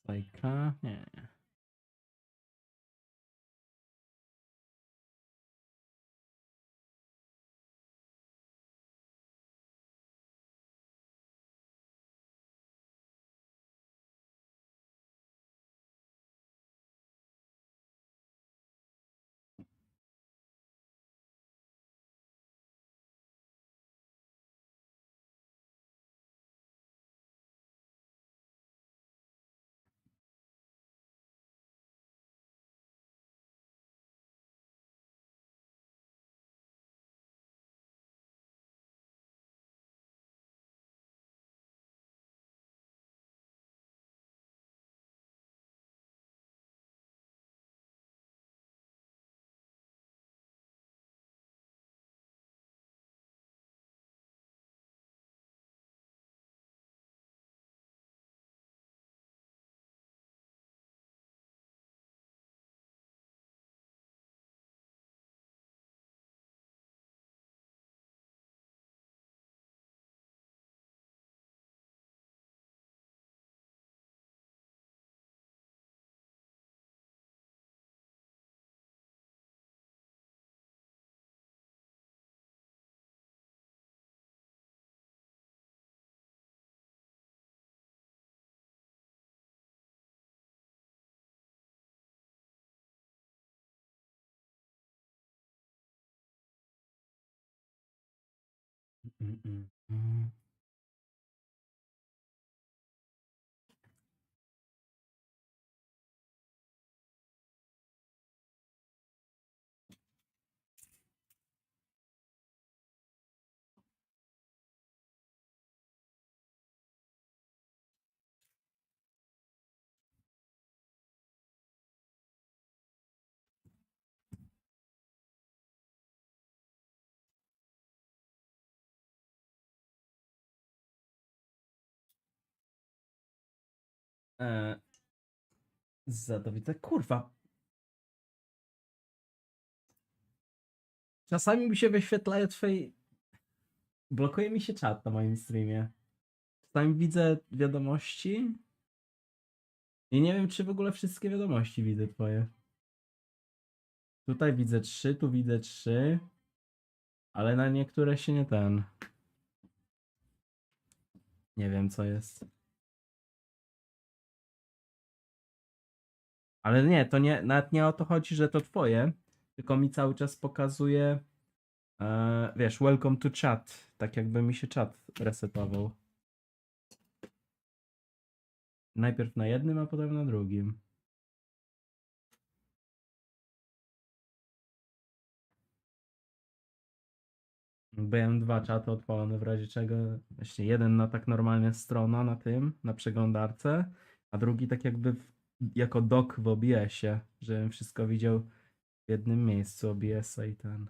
Fajka? Nie. Mm, mm, mm. E, Zadowice. Kurwa. Czasami mi się wyświetlają twoje... Blokuje mi się czat na moim streamie. Czasami widzę wiadomości i nie wiem, czy w ogóle wszystkie wiadomości widzę twoje. Tutaj widzę 3, tu widzę 3, ale na niektóre się nie ten. Nie wiem, co jest. Ale nie, to nie, nawet nie o to chodzi, że to twoje, tylko mi cały czas pokazuje, wiesz, welcome to chat, tak jakby mi się czat resetował. Najpierw na jednym, a potem na drugim. Byłem dwa czaty odpalone w razie czego. Właśnie jeden na tak normalnie strona na tym, na przeglądarce, a drugi tak jakby jako doc w OBS-ie, żebym wszystko widział w jednym miejscu OBS-a i ten.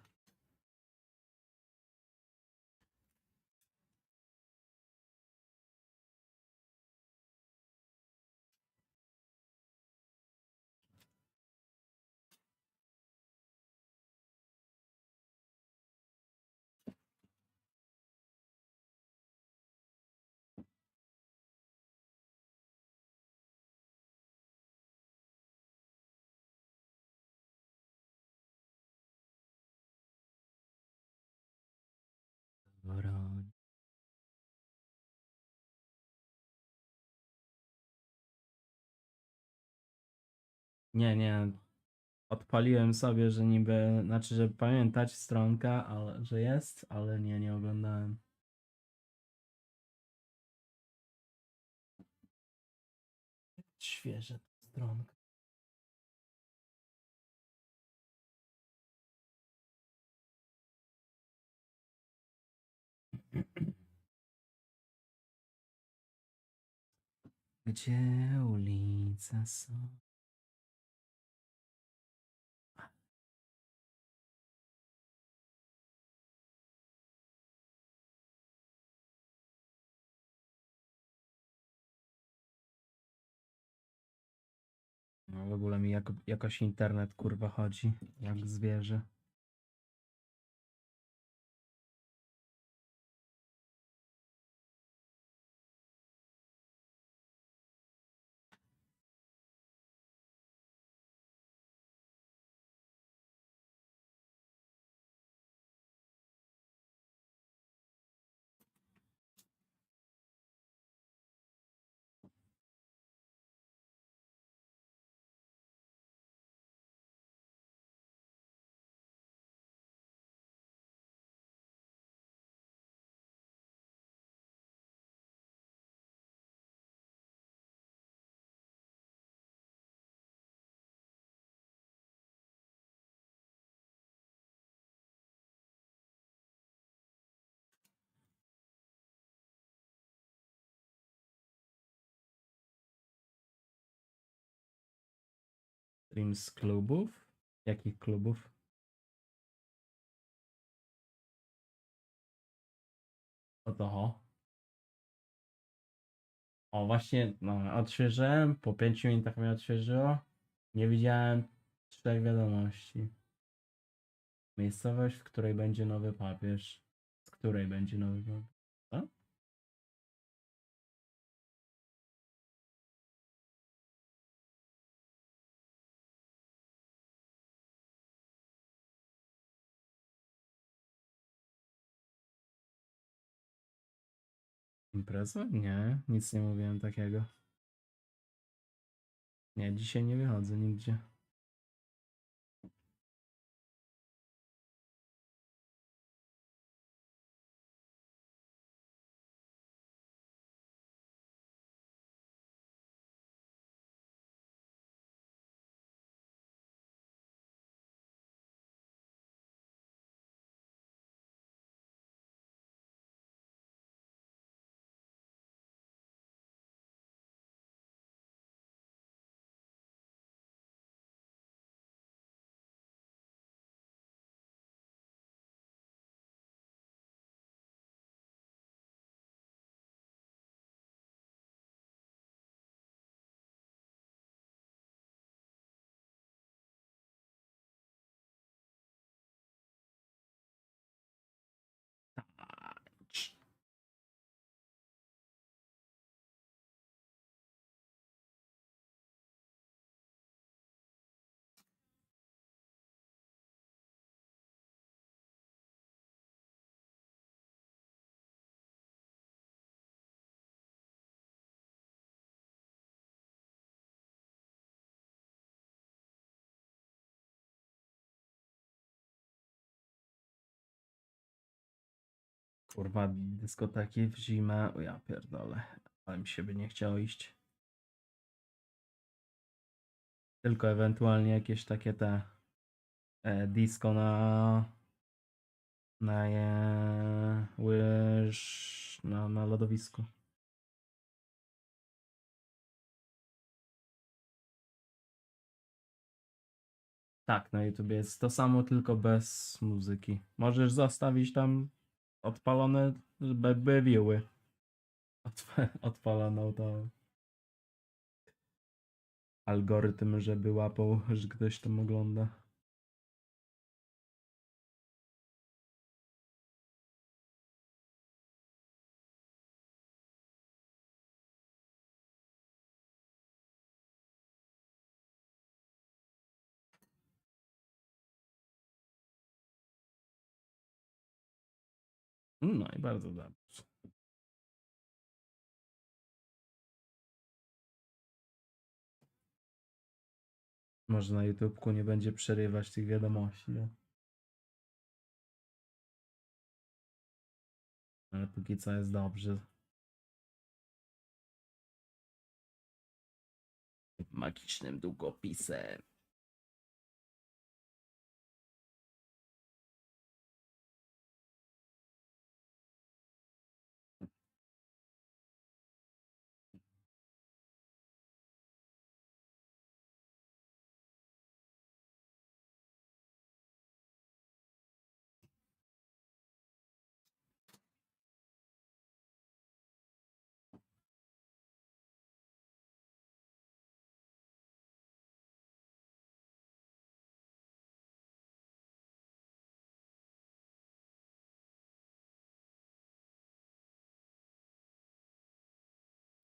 Broń. Nie, nie. Odpaliłem sobie, że niby, znaczy, żeby pamiętać stronka, ale, że jest, ale nie, nie oglądałem. Świeże stronka. Gdzie ulice są? No w ogóle mi jakoś internet kurwa chodzi, jak zwierzę. Stream z klubów? Jakich klubów? O to ho. O właśnie, no, odświeżyłem. Po 5 minutach mnie odświeżyło. Nie widziałem 4 wiadomości. Miejscowość, w której będzie nowy papież. Z której będzie nowy papież? Co? Impreza? Nie, nic nie mówiłem takiego. Nie, dzisiaj nie wychodzę nigdzie. Tańcz. Kurwa, dyskoteki w zimę. O ja pierdolę. Ale mi się by nie chciało iść. Tylko ewentualnie jakieś takie te disco na lodowisku. Tak, na YouTube jest to samo, tylko bez muzyki. Możesz zostawić tam odpalone reviewy. Odpaloną to algorytm, żeby łapał, że ktoś tam ogląda. No i bardzo dobrze. Może na YouTubeku nie będzie przerywać tych wiadomości, no. Ale póki co jest dobrze. Magicznym długopisem.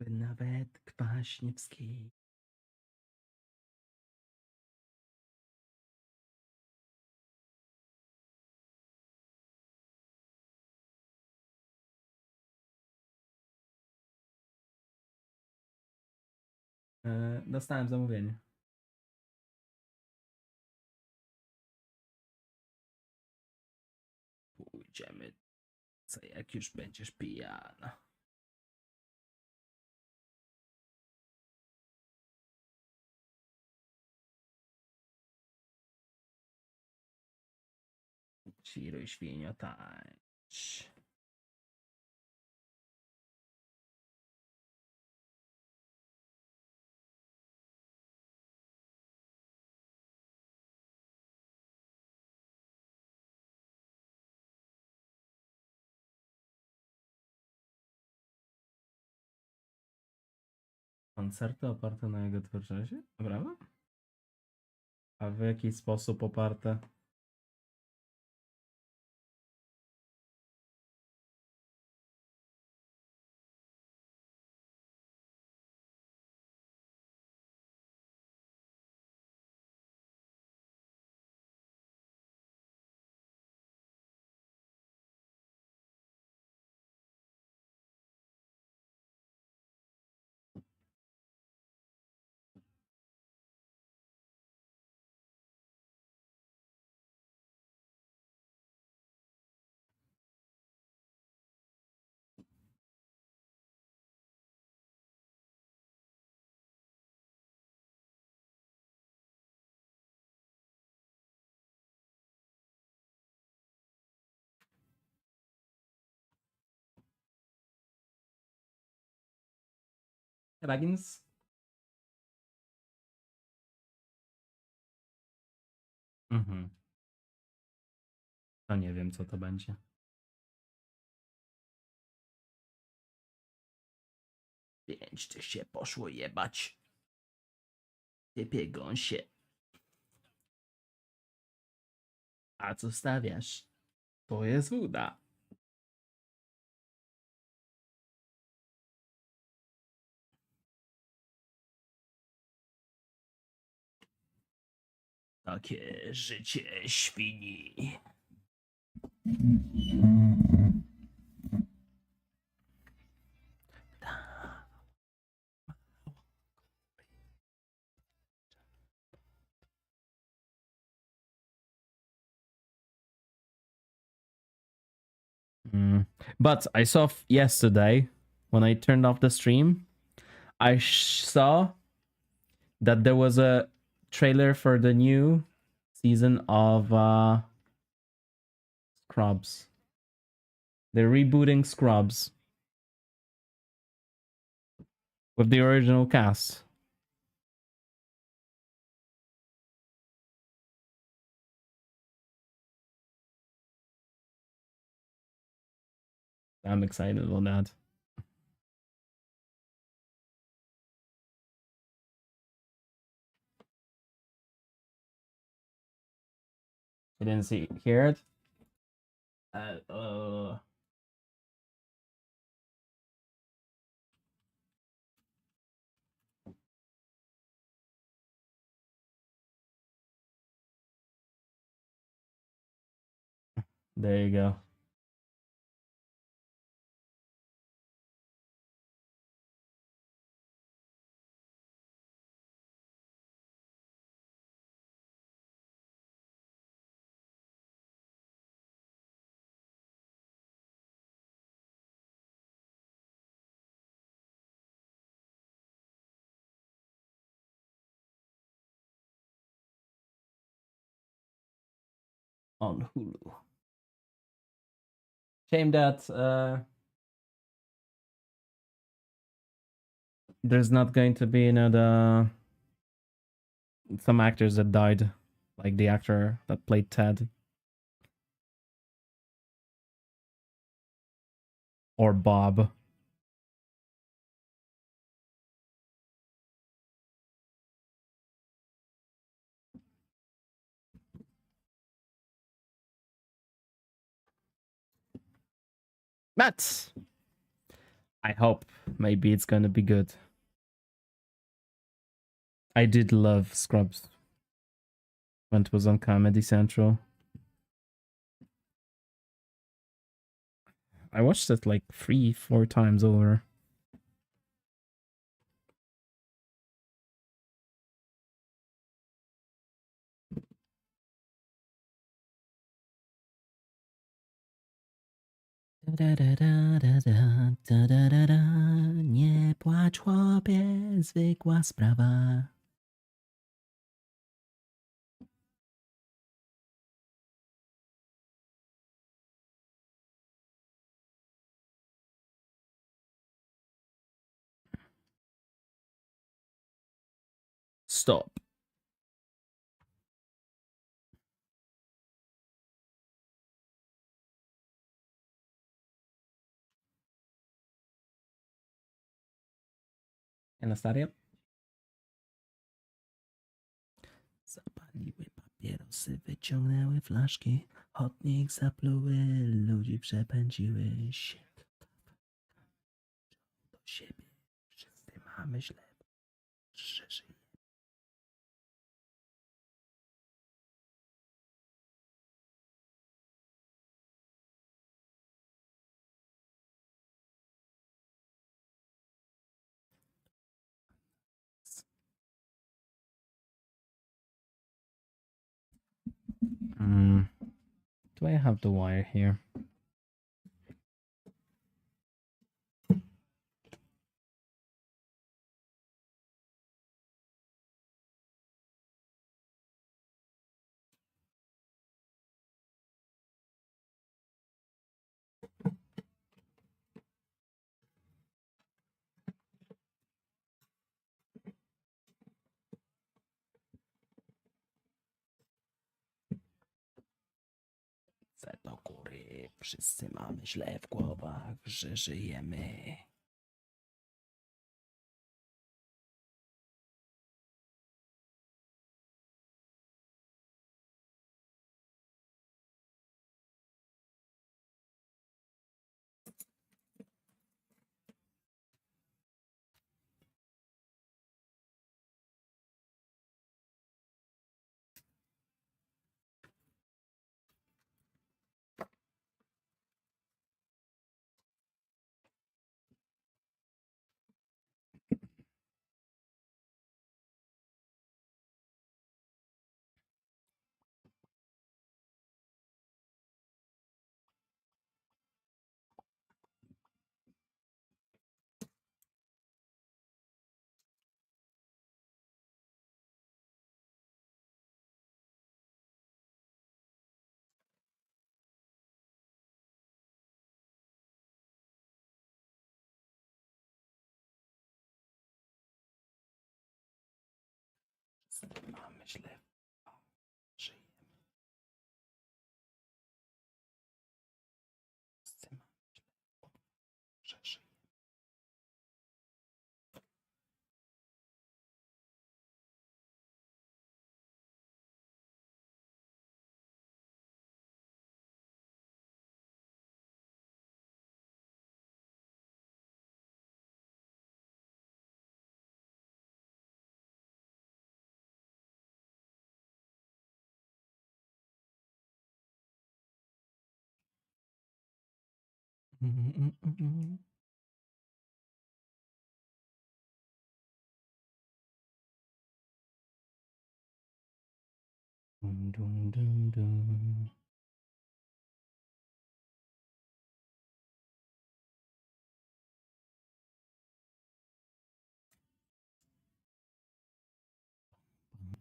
Nawet Kwaśniewski. Dostałem zamówienie. Pójdziemy, co jak już będziesz pijana. Ciruj świnio, tańcz. Koncerty oparte na jego twórczości? Prawda? A w jaki sposób oparte? Dragons? Mhm. To nie wiem, co to będzie. Pięć ty się poszło jebać. Typie gąsie. A co stawiasz? To jest uda. Takie życie świni. But I saw yesterday when I turned off the stream, I saw that there was a trailer for the new season of Scrubs. They're rebooting Scrubs with the original cast. I'm excited about that. You didn't hear it? There you go. On Hulu. Shame that there's not going to be some actors that died, like the actor that played Ted or Bob. But I hope maybe it's gonna be good. I did love Scrubs when it was on Comedy Central. I watched it like 3-4 times over. Nie płacz, chłopie, zwykła sprawa. Stop. na serio? Zapaliły papierosy, wyciągnęły flaszki, chodnik zapluły, ludzi przepędziły się do siebie. Wszyscy mamy źle, że żyjemy. Do I have the wire here? Do góry, wszyscy mamy źle w głowach, że żyjemy. Mamy źle, żyjemy. Wszyscy mamy źle, że żyjemy. Dum, dum, dum, dum.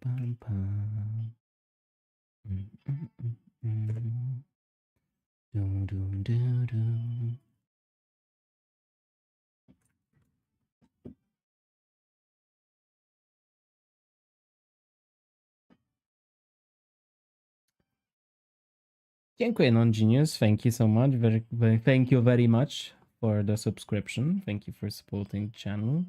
Pam, pam. Dum, dum, dum, dum. Dziękuję, Non-Genius. Thank you so much. Thank you very much for the subscription. Thank you for supporting the channel.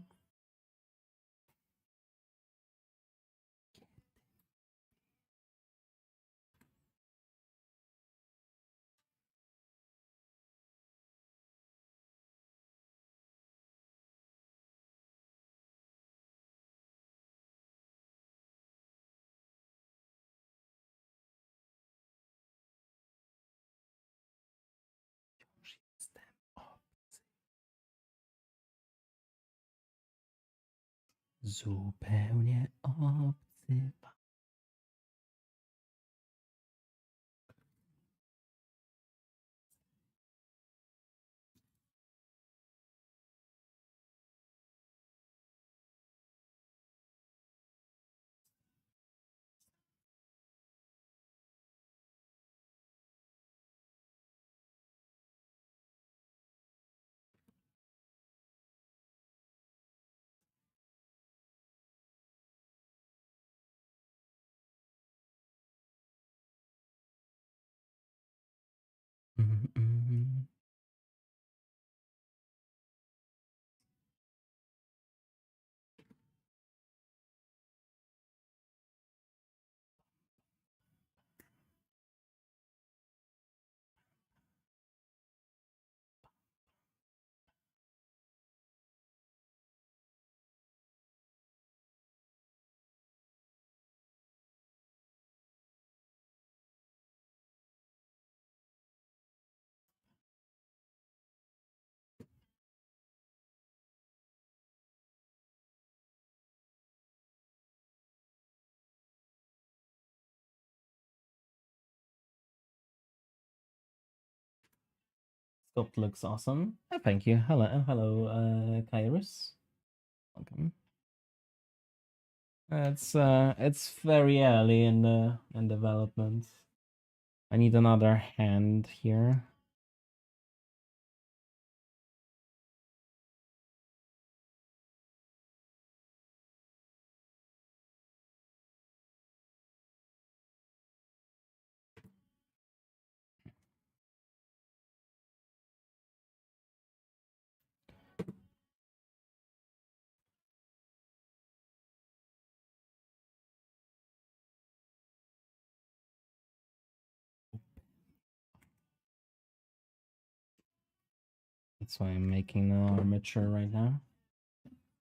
Zupełnie obcy. Sculpt looks awesome. Thank you. Hello, Kairos. Welcome. It's very early in the development. I need another hand here. That's why I'm making the armature right now.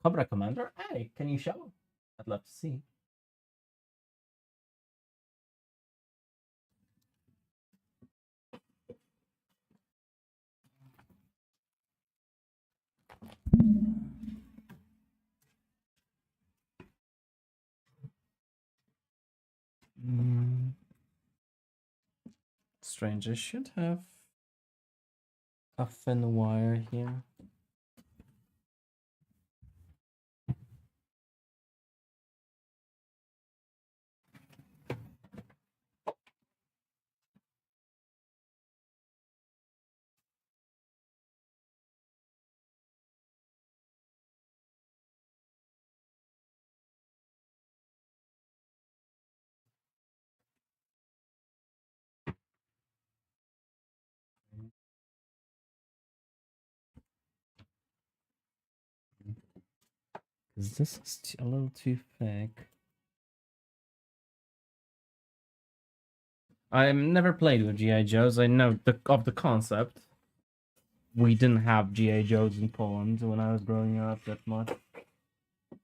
Cobra Commander? Hey, can you show? I'd love to see. Strange, I should have a thin wire here. Because this is a little too thick. I've never played with G.I. Joes. I know of the concept. We didn't have G.I. Joes in Poland when I was growing up that much. I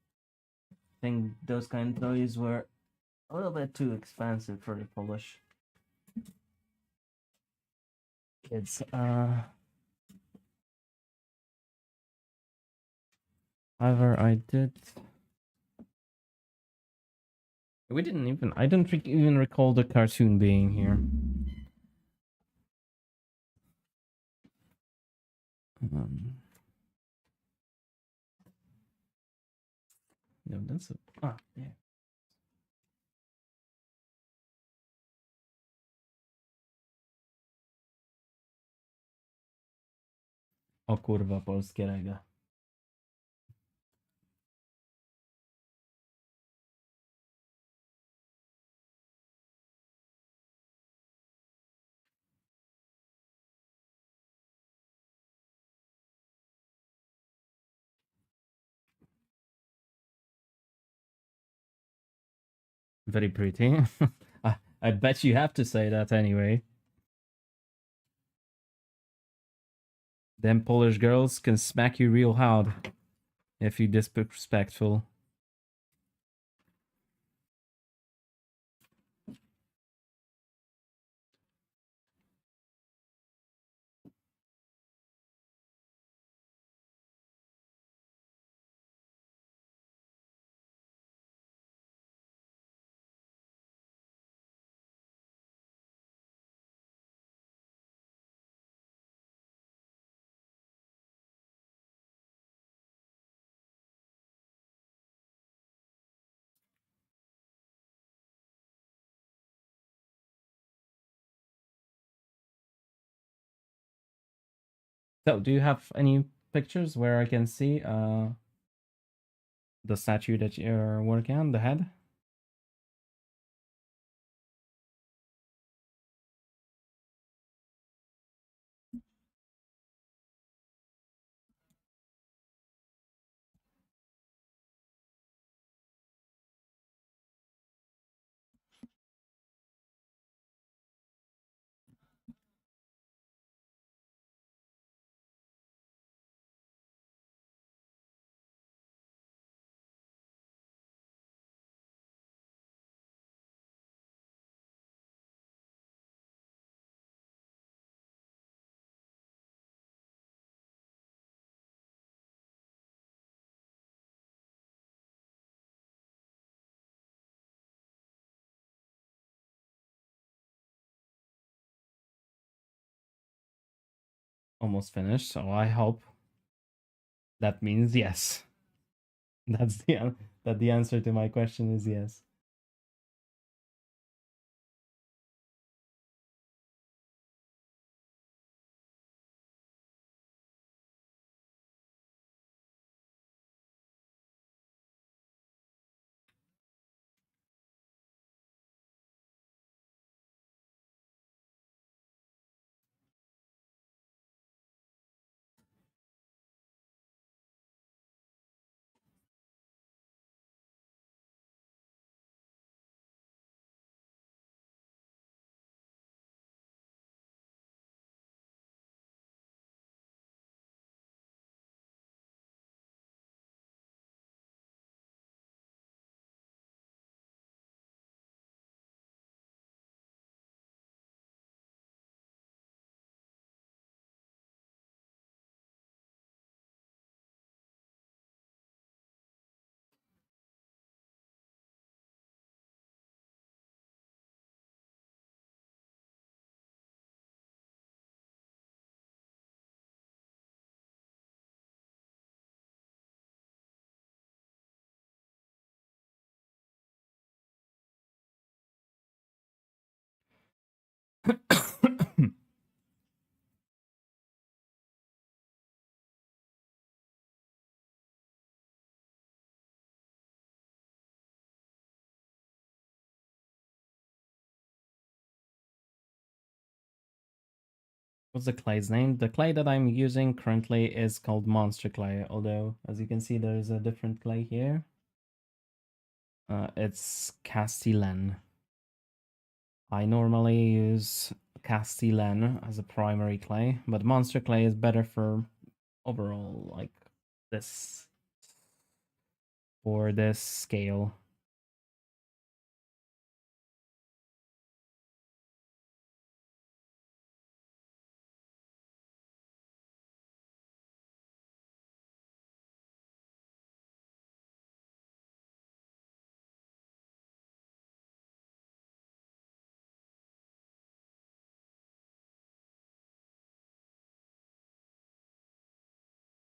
think those kind of toys were a little bit too expensive for the Polish kids. However, I didn't even recall the cartoon being here. No, that's yeah. O kurwa, polskie rega. Very pretty. I bet you have to say that anyway. Them Polish girls can smack you real hard if you disrespectful. So, do you have any pictures where I can see the statue that you're working on, the head? almost finished, so I hope that means yes. That's the answer to my question is yes. What's the clay's name? The clay that I'm using currently is called Monster Clay, although as you can see there is a different clay here. It's Castellan. I normally use Castellan as a primary clay, but Monster Clay is better for overall, like this, for this scale.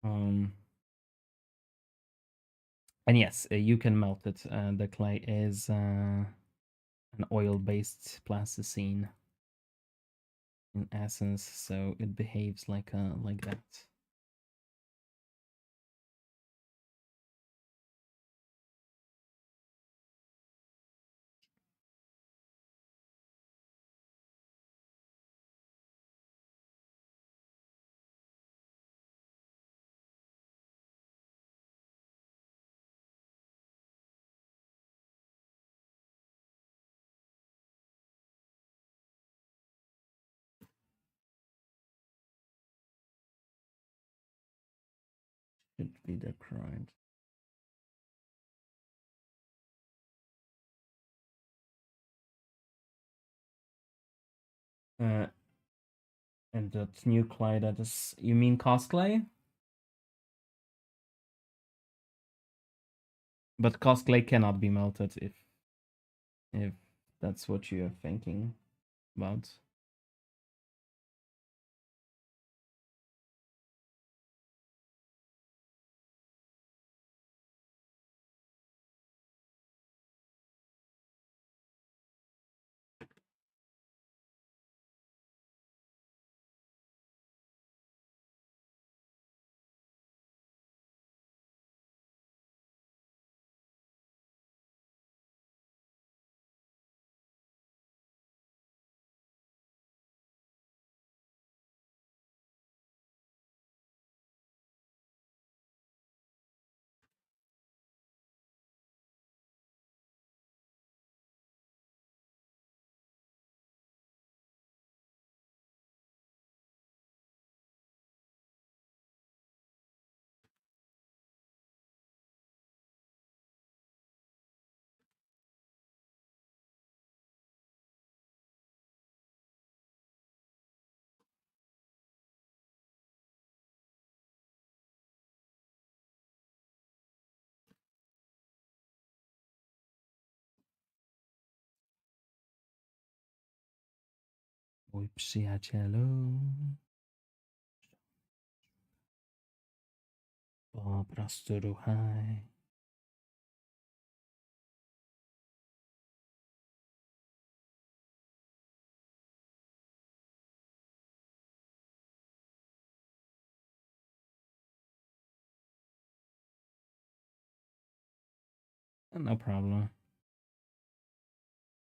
Um, and yes, you can melt it. The clay is an oil-based plasticine in essence, so it behaves like that. Should be the current. And that new clay that is, you mean cast clay? But cast clay cannot be melted if that's what you're thinking about. Mój przyjacielu. Po prostu ruchaj. No problem.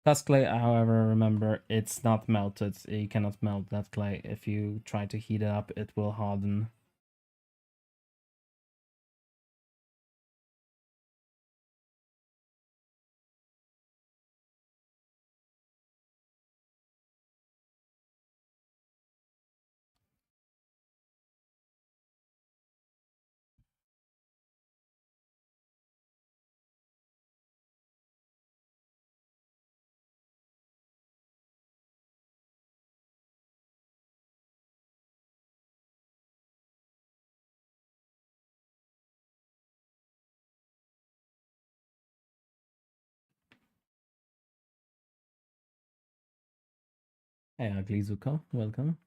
Dust clay, however, remember, it's not melted. You cannot melt that clay. If you try to heat it up, it will harden. Hey, Ugly Zuko, welcome.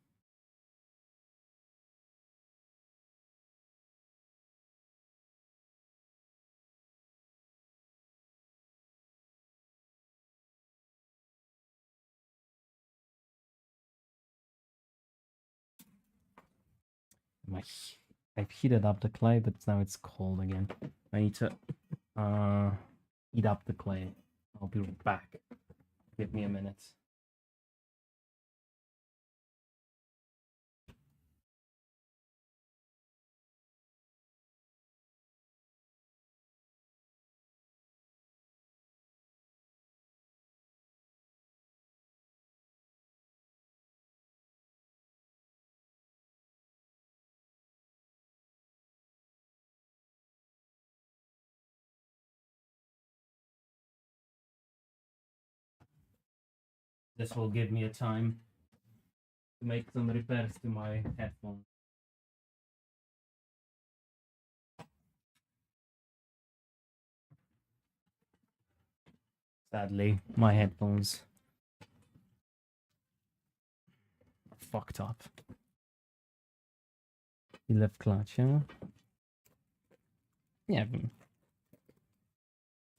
I've heated up the clay, but now it's cold again. I need to heat up the clay. I'll be right back. Give me a minute. This will give me a time to make some repairs to my headphones. Sadly, my headphones are fucked up. You left clutch, yeah? Yeah.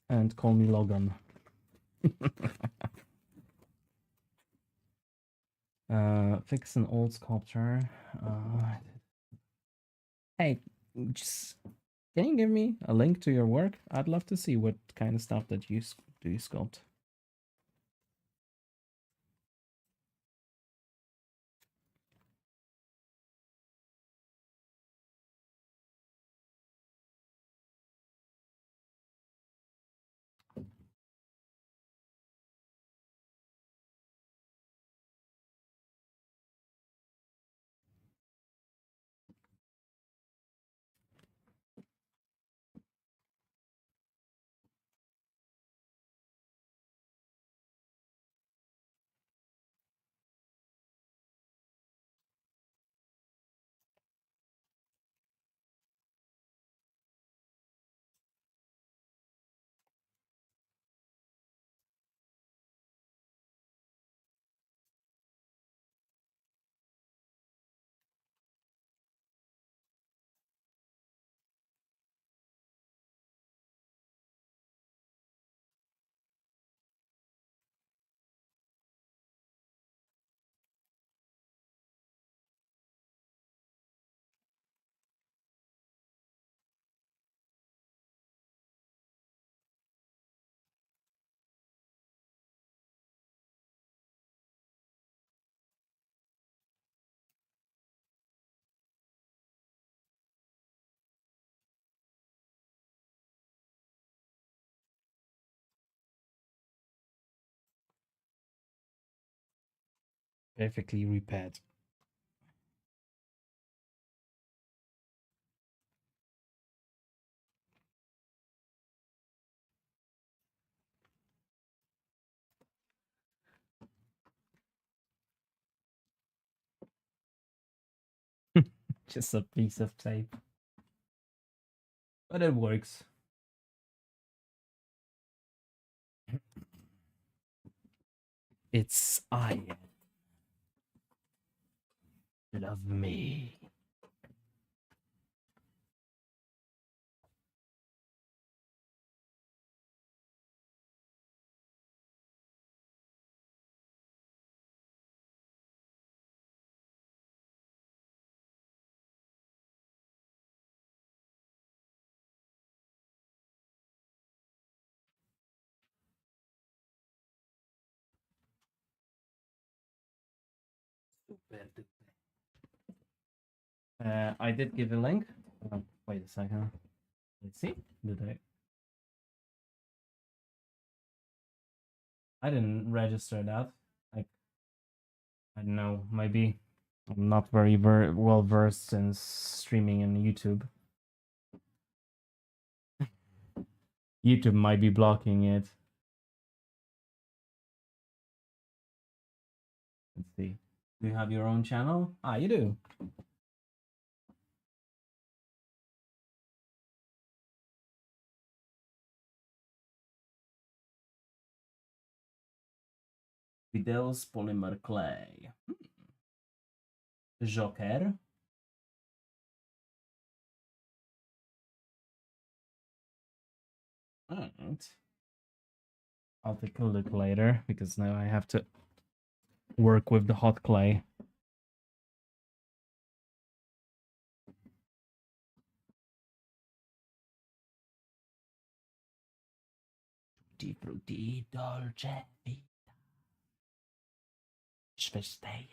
And call me Logan. Fix an old sculpture. Hey, just can you give me a link to your work? I'd love to see what kind of stuff that you do you sculpt. Perfectly repaired. Just a piece of tape. But it works. It's I. Love me. I did give a link. Wait a second. Let's see. Did I? I didn't register that. Like, I don't know. Maybe I'm not very well versed in streaming and YouTube. YouTube might be blocking it. Let's see. Do you have your own channel? Ah, you do. Videos Polymer Clay. Joker. Alright. I'll take a look later because now I have to work with the hot clay. Tutti frutti dolce vita. Verstehen.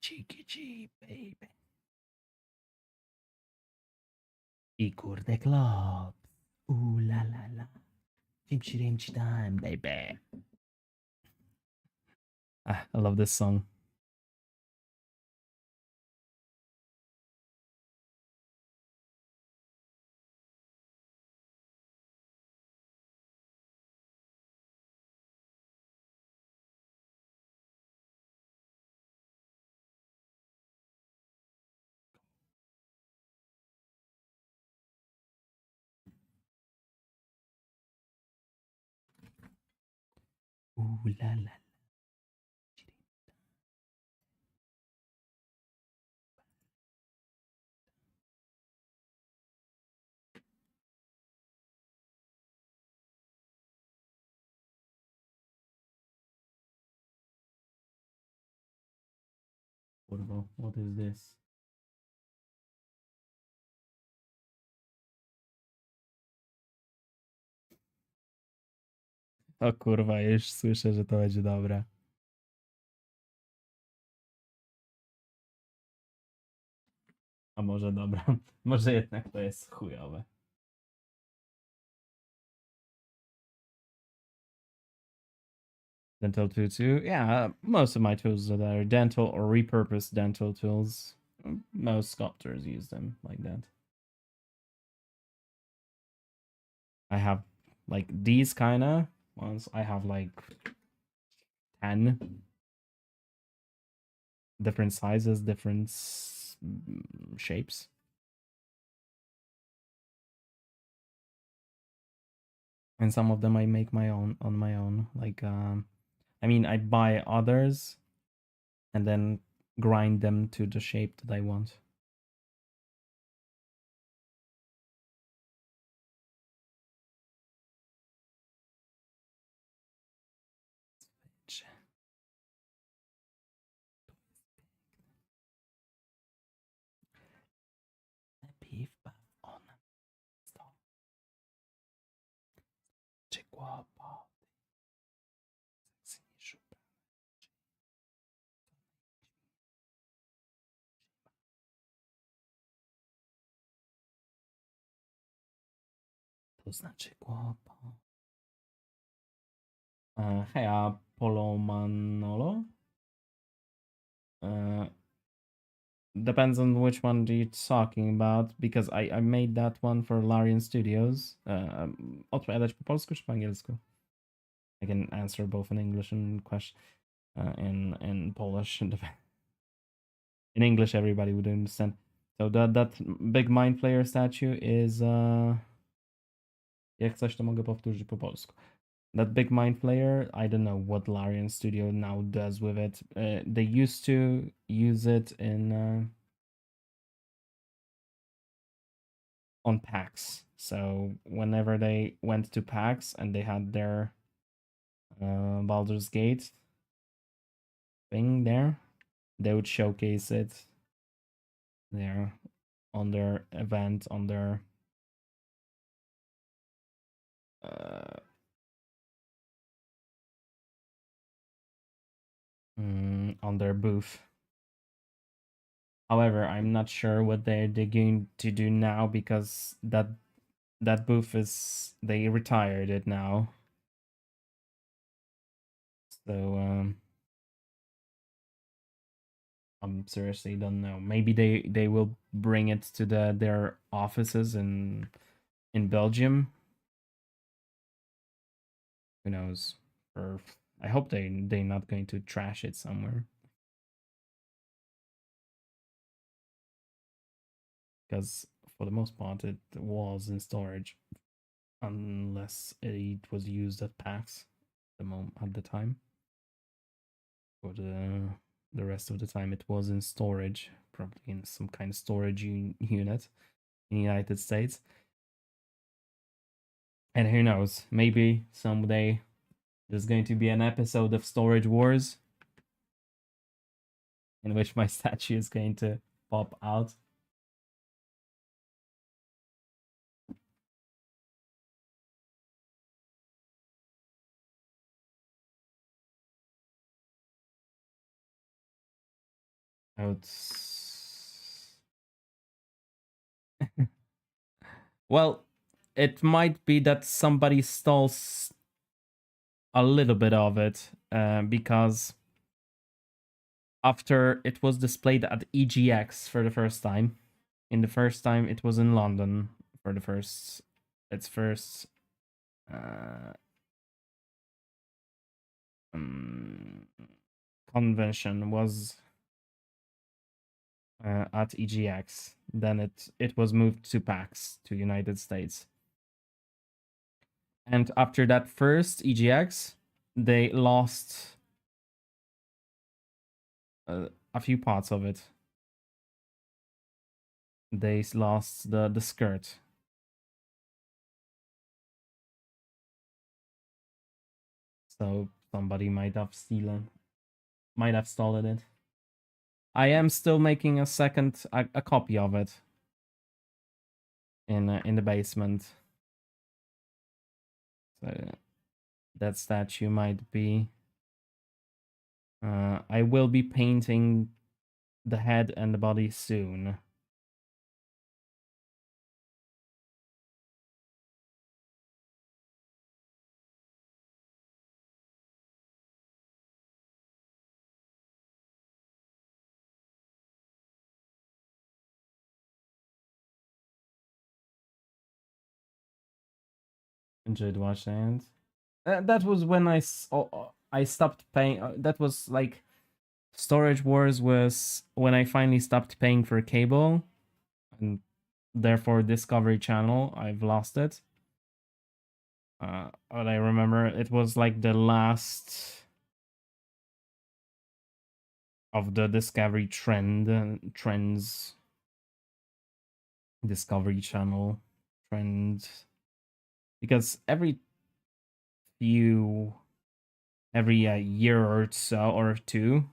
Kichi, baby. Ikur the club. Ooh la la la. Chimchi time, baby. Ah, I love this song. Ooh la la. What is this? O kurwa, już słyszę, że to będzie dobre. A może dobra. Może jednak to jest chujowe. Dental tutu. Yeah, most of my tools that are dental or repurposed dental tools. Most sculptors use them like that. I have like these kind of ones. I have like 10 different sizes, different shapes. And some of them I make my own on my own. Like, I mean, I buy others and then grind them to the shape that I want. To znaczy głowa. Heja Polomanolo. Depends on which one you're talking about, because I made that one for Larian Studios. Odpowiadać po polsku czy po angielsku? I can answer both in English and question in Polish. In English, everybody would understand. So that big mind flayer statue is jak coś to mogę powtórzyć po polsku. That big mind flayer, I don't know what Larian Studio now does with it. They used to use it in on PAX. So whenever they went to PAX and they had their Baldur's Gate thing there, they would showcase it there. on their event, on their on their booth. However, I'm not sure what they're going to do now because that booth is, they retired it now. So seriously don't know. Maybe they will bring it to their offices in Belgium. Who knows? Or I hope they're not going to trash it somewhere. Because for the most part it was in storage, unless it was used at PAX at the time. For the rest of the time it was in storage, probably in some kind of storage unit in the United States. And who knows, maybe someday there's going to be an episode of Storage Wars in which my statue is going to pop out. Well, it might be that somebody stole a little bit of it, because after it was displayed at EGX for the first time, in the first time it was in London for the first, its first convention was at EGX. Then it was moved to PAX, to United States. And after that first EGX, they lost a few parts of it. They lost the skirt. So somebody might have stolen it. I am still making a copy of it in the basement. So that statue might be. I will be painting the head and the body soon. Enjoyed watching it. That was when I stopped paying. That was like Storage Wars was when I finally stopped paying for cable, and therefore Discovery Channel. I've lost it. But I remember it was like the last of the Discovery trends. Discovery Channel trend, because every year or so or two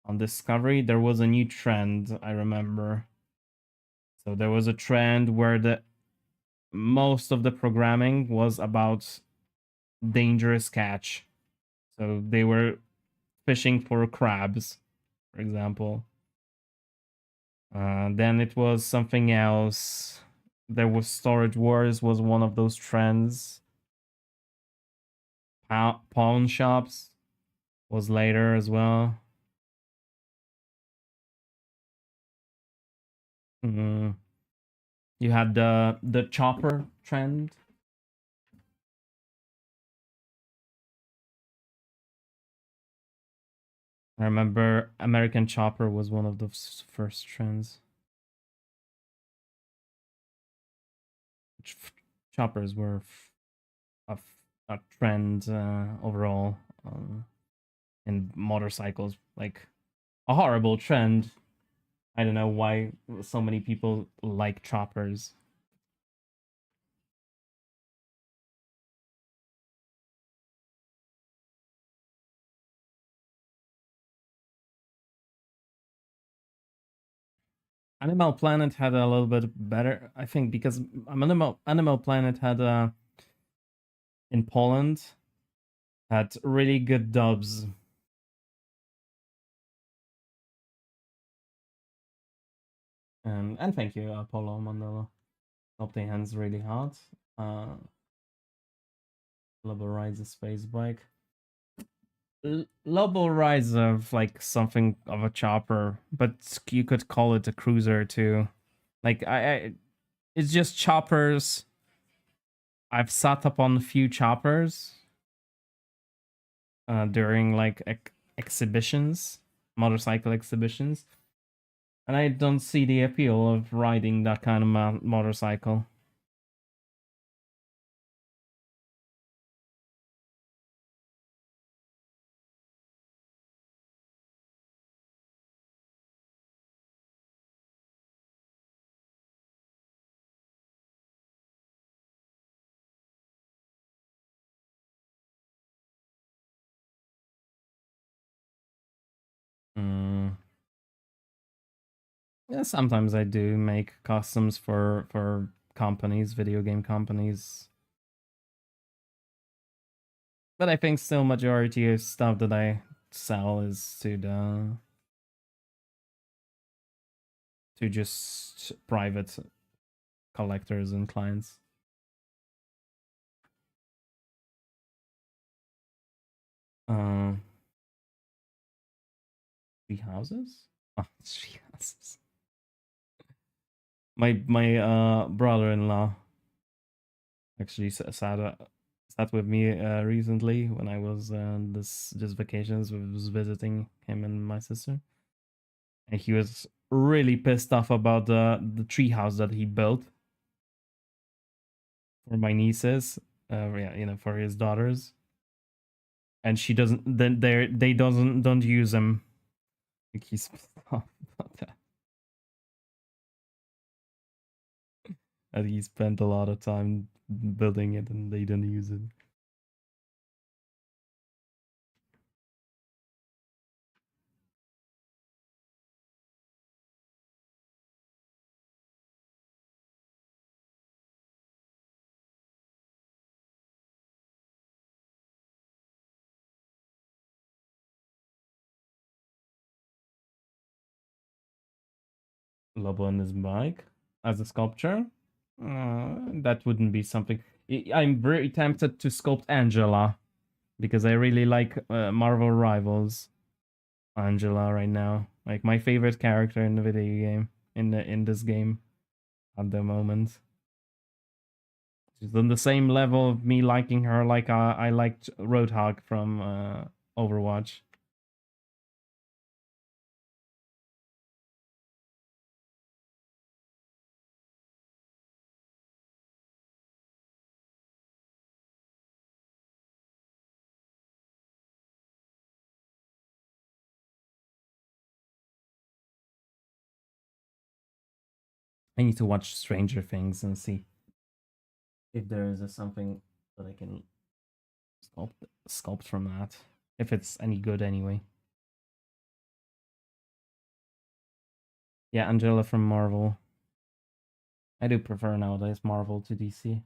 on Discovery there was a new trend, I remember. So there was a trend where the most of the programming was about dangerous catch. So they were fishing for crabs, for example. Then it was something else. There was Storage Wars was one of those trends. Pawn shops was later as well. You had the chopper trend. I remember American Chopper was one of the first trends. Choppers were a trend overall in motorcycles, like a horrible trend. I don't know why so many people like choppers. Animal Planet had a little bit better, I think, because Animal Planet had in Poland had really good dubs. And thank you, Apollo Mandela. Helping hands really hard. Lobo rides a space bike. Lobo rides of like something of a chopper, but you could call it a cruiser too. Like it's just choppers. I've sat up on a few choppers during like exhibitions, motorcycle exhibitions, and I don't see the appeal of riding that kind of motorcycle. Mm. Yeah, sometimes I do make costumes for companies, video game companies. But I think still majority of stuff that I sell is to just private collectors and clients. Uh, Tree houses? Oh, tree houses. My brother-in-law actually sat with me recently when I was this just vacations. We was visiting him and my sister, and he was really pissed off about the tree house that he built for my nieces. Yeah, for his daughters, and she doesn't. Then they don't use them. Like he's pissed off about that. And he spent a lot of time building it, and they don't use it. Lobo on his bike as a sculpture. That wouldn't be something. I'm very tempted to sculpt Angela because I really like Marvel Rivals Angela right now. Like my favorite character in the video game in this game at the moment. She's on the same level of me liking her like I liked Roadhog from Overwatch. I need to watch Stranger Things and see if there is something that I can sculpt from that. If it's any good anyway. Yeah, Angela from Marvel. I do prefer nowadays Marvel to DC.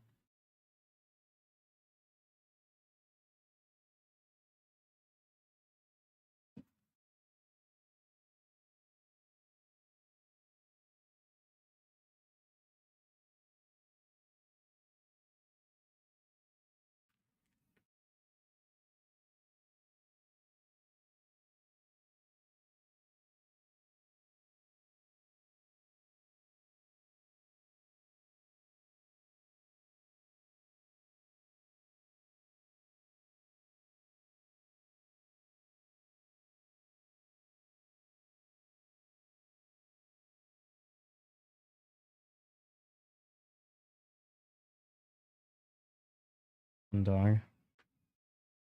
And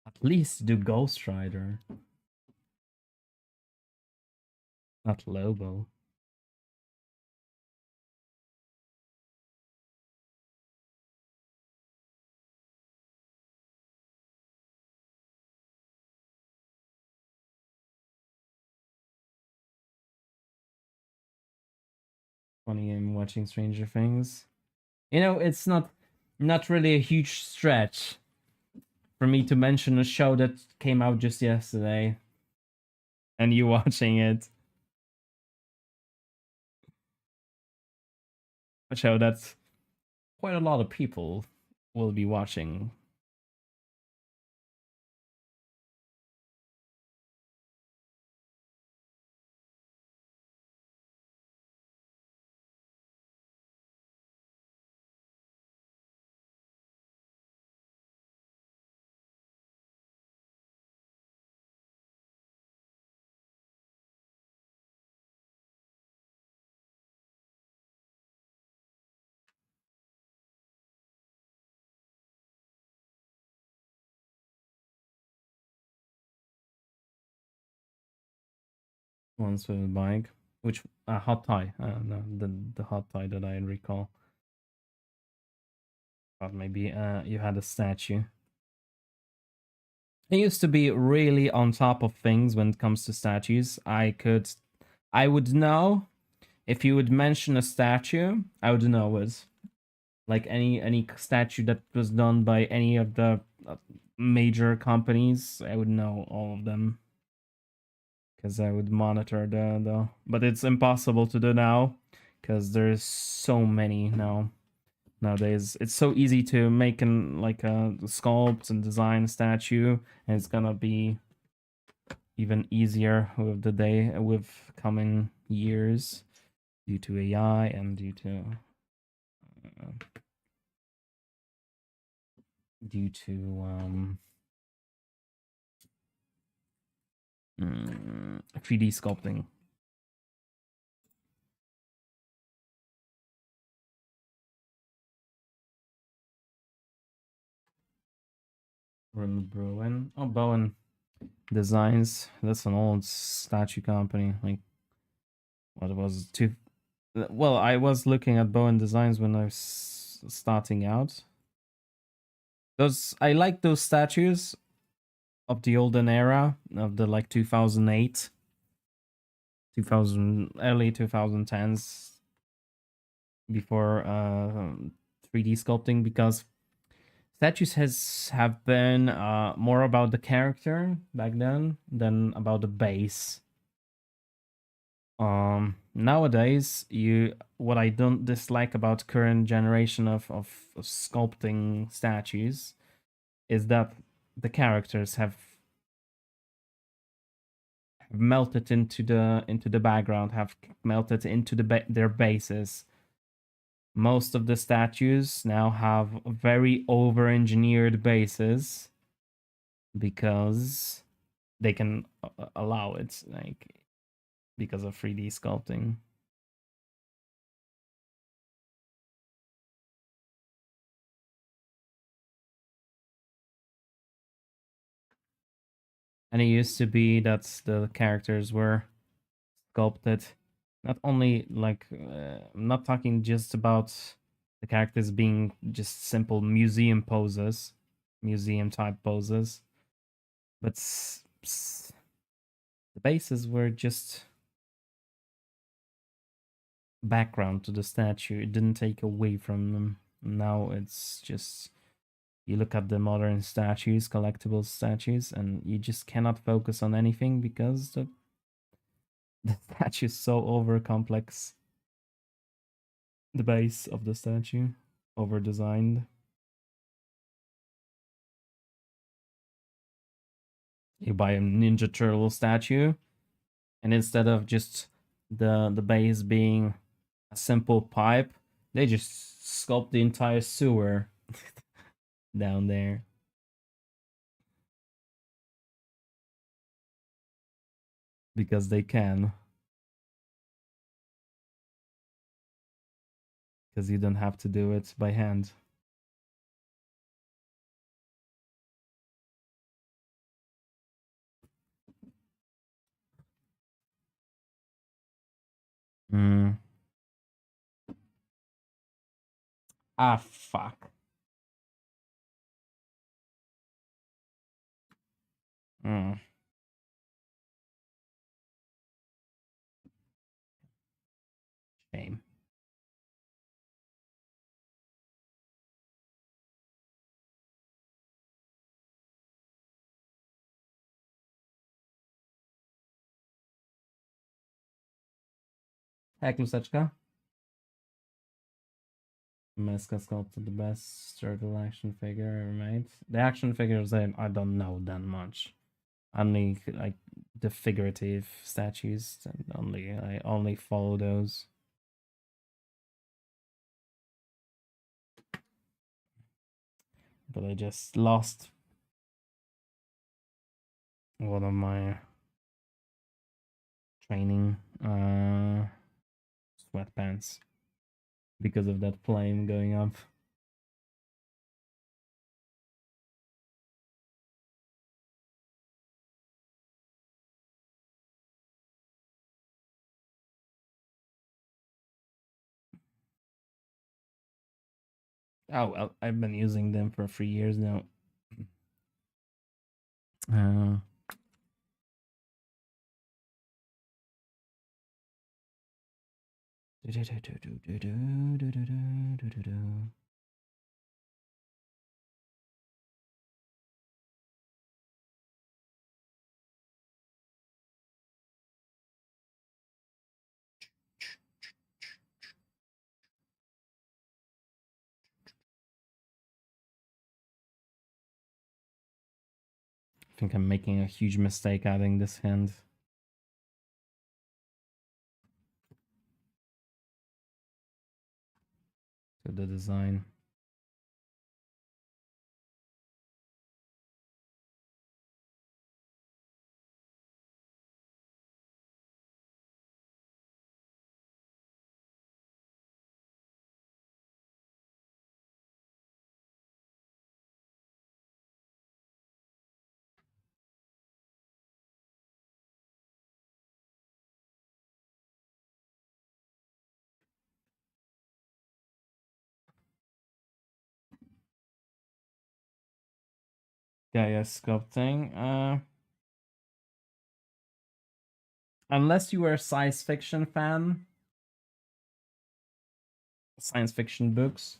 at least do Ghost Rider, not Lobo. Funny I'm watching Stranger Things. You know, it's not really a huge stretch for me to mention a show that came out just yesterday and you watching it. A show that quite a lot of people will be watching. Once with a bike, which hot tie. No, the hot tie that I recall. But maybe you had a statue. I used to be really on top of things when it comes to statues. I would know if you would mention a statue. I would know it. Like any statue that was done by any of the major companies, I would know all of them because I would monitor the. But it's impossible to do now because there's so many now. Nowadays, it's so easy to make like a sculpt and design a statue, and it's gonna be even easier with the day with coming years due to AI and uh, due to 3D sculpting. Bowen. Oh, Bowen Designs. That's an old statue company. Like, what was it? Well, I was looking at Bowen Designs when I was starting out. Those I like those statues of the olden era of the like 2008, 2000 early 2010s before 3D sculpting because statues have been more about the character back then than about the base. Nowadays, what I don't dislike about current generation of sculpting statues is that the characters have melted into the background, have melted into their bases. Most of the statues now have very over-engineered bases because they can allow it, like because of 3D sculpting. And it used to be that the characters were sculpted not only like I'm not talking just about the characters being just simple museum poses, museum type poses, but the bases were just background to the statue. It didn't take away from them. Now it's just you look at the modern statues, collectible statues, and you just cannot focus on anything because the statue is so over complex. The base of the statue over designed. You buy a Ninja Turtle statue, and instead of just the base being a simple pipe, they just sculpt the entire sewer down there. Because they can. Because you don't have to do it by hand. Mm. Ah, fuck. Mm. Shame. Hej, Kluseczka. Meska sculpted the best turtle action figure ever made. The action figures I don't know that much. Only like the figurative statues, and I only follow those. But I just lost one of my training sweatpants because of that flame going up. Oh well, I've been using them for 3 years now. Uh, I think I'm making a huge mistake adding this hand to the design. Gaia sculpting. Unless you are a science fiction fan, science fiction books.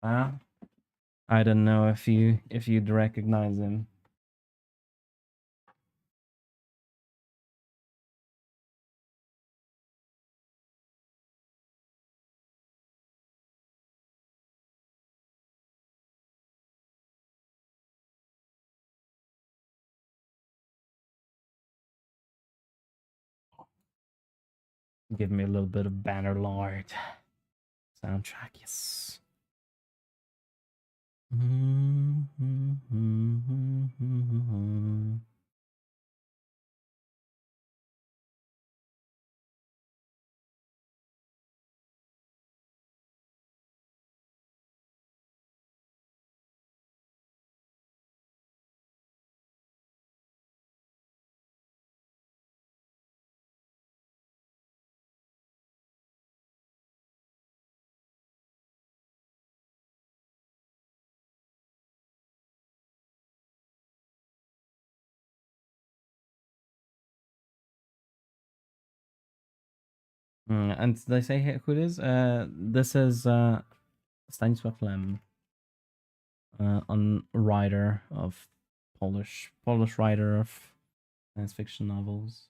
I don't know if you'd recognize him. Give me a little bit of Bannerlord soundtrack, yes. And did I say who it is? This is Stanisław Lem, on writer of Polish writer of science fiction novels.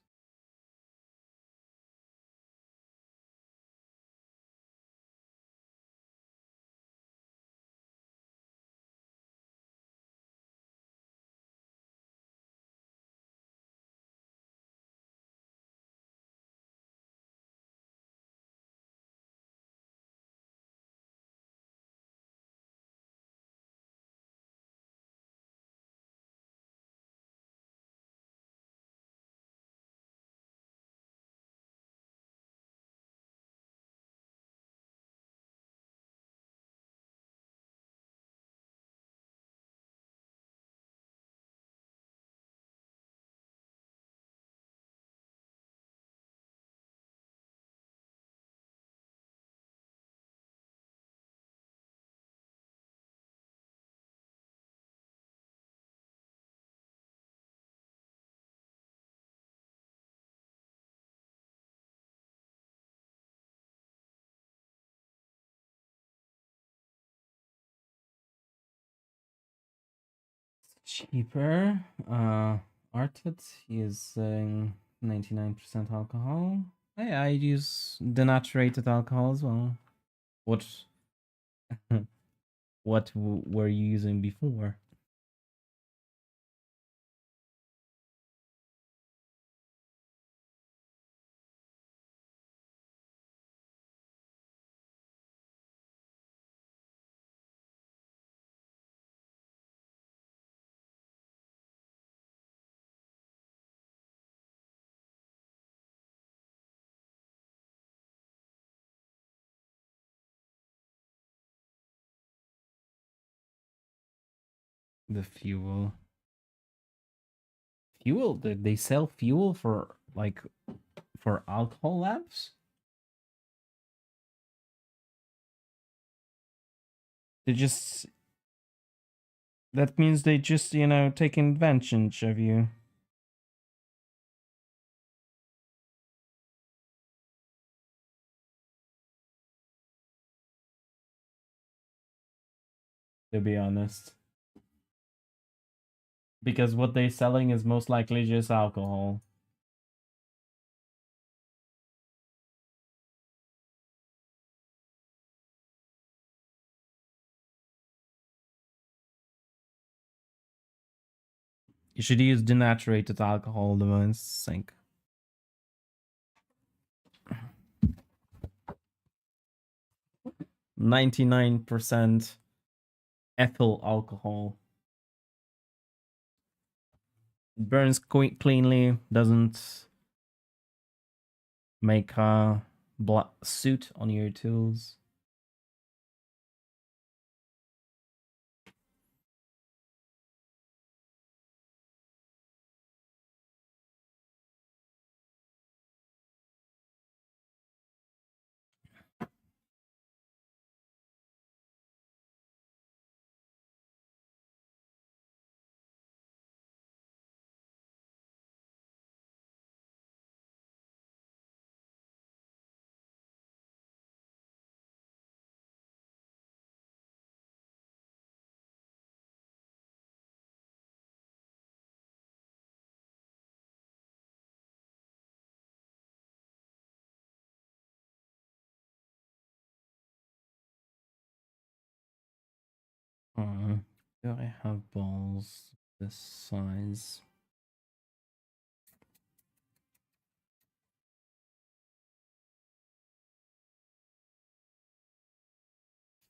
Cheaper. Arted, he is 99% alcohol. I use denaturated alcohol as well. What were you using before? The fuel. Fuel? They sell fuel for for alcohol labs? They just that means they just, taking advantage of you. To be honest. Because what they're selling is most likely just alcohol. You should use denaturated alcohol, the ones sink. 99% ethyl alcohol. It burns cleanly, doesn't make a soot on your tools. Do I have balls this size?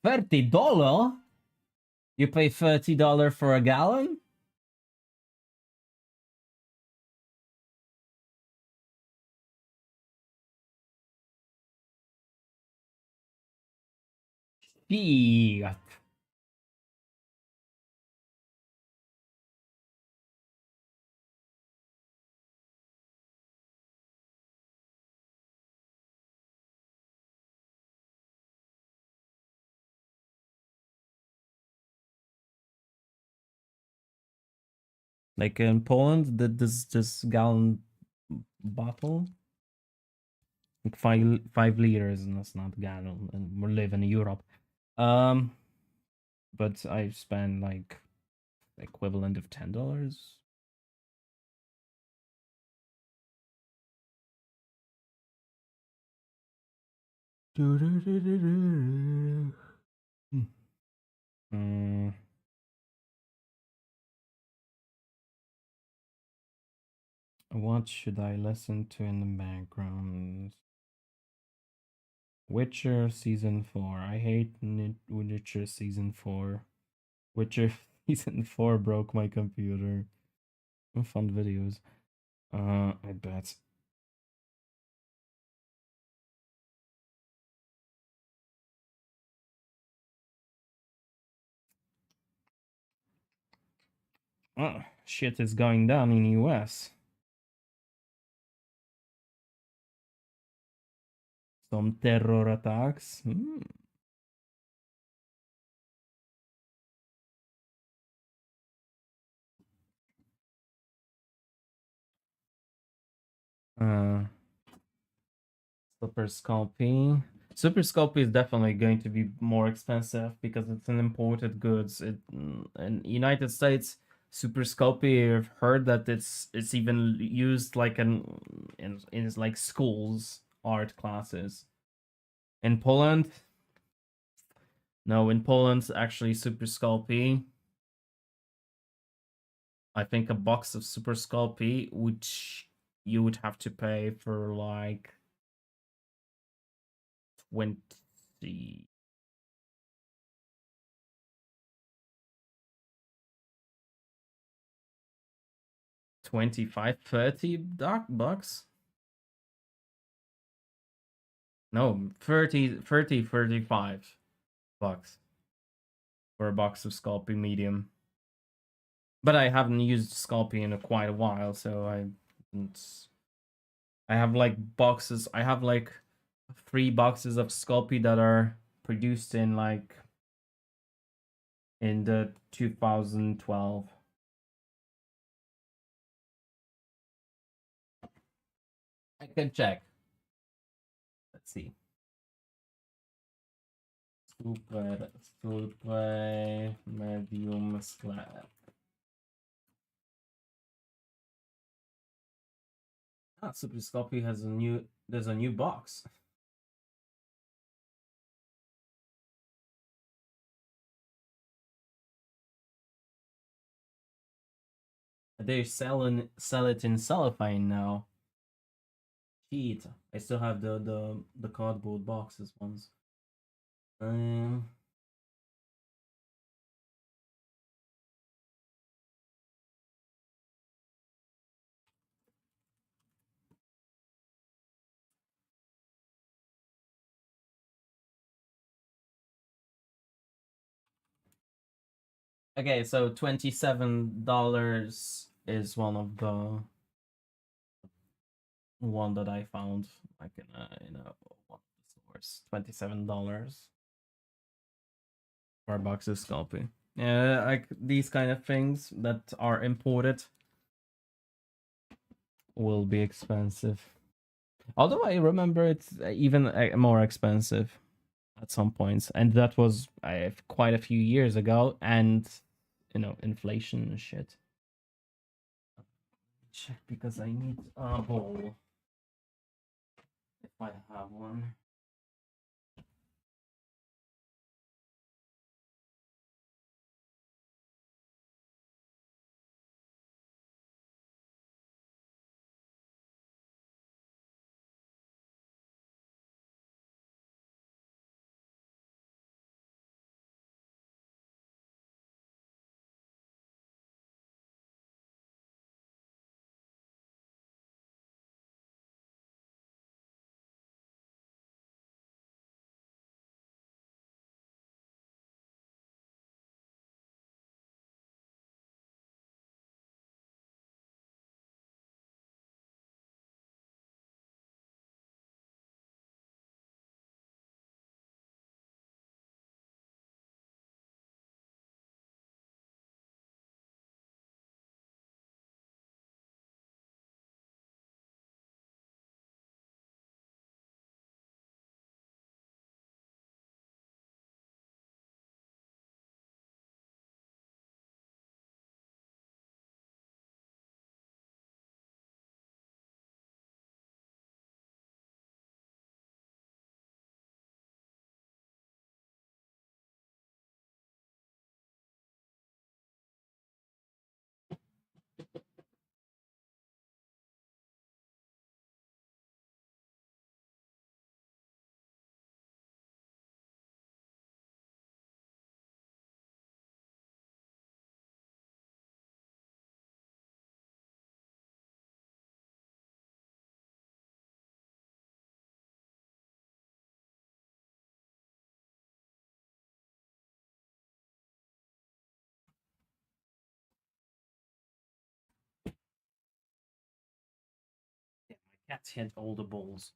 $30? You pay $30 for a gallon? Fiat. Like in Poland, this gallon bottle, like 5 liters, and that's not gallon, and we live in Europe. But I spend like equivalent of $10. What should I listen to in the background? Witcher Season 4. I hate Witcher Season 4. Witcher Season 4 broke my computer. Fun videos. I bet. Oh, shit is going down in US. Some terror attacks. Super Sculpey. Super Sculpey is definitely going to be more expensive because it's an imported goods. In United States, Super Sculpey, I've heard that it's even used like in like schools. art classes. In Poland, no, in Poland, actually, Super Sculpey. I think a box of Super Sculpey, which you would have to pay for like 20 25 30 bucks. No, 35 bucks for a box of Sculpey medium. But I haven't used Sculpey in quite a while, so I have like boxes. I have like 3 boxes of Sculpey that are produced in like in the 2012. I can check. Let's see. Super medium slab. Ah, Super Sculpey has a new. There's a new box. They sell it in cellophane now. Cheat. I still have the cardboard boxes ones. Um. Okay, so $27 is one of the one that I found like in one of the stores. $27 for a box of Sculpey. Yeah, like these kind of things that are imported will be expensive. Although I remember it's even more expensive at some points, and that was quite a few years ago, and inflation and shit. Check because I need a bowl if I have one. Yeah, my cat hit all the balls.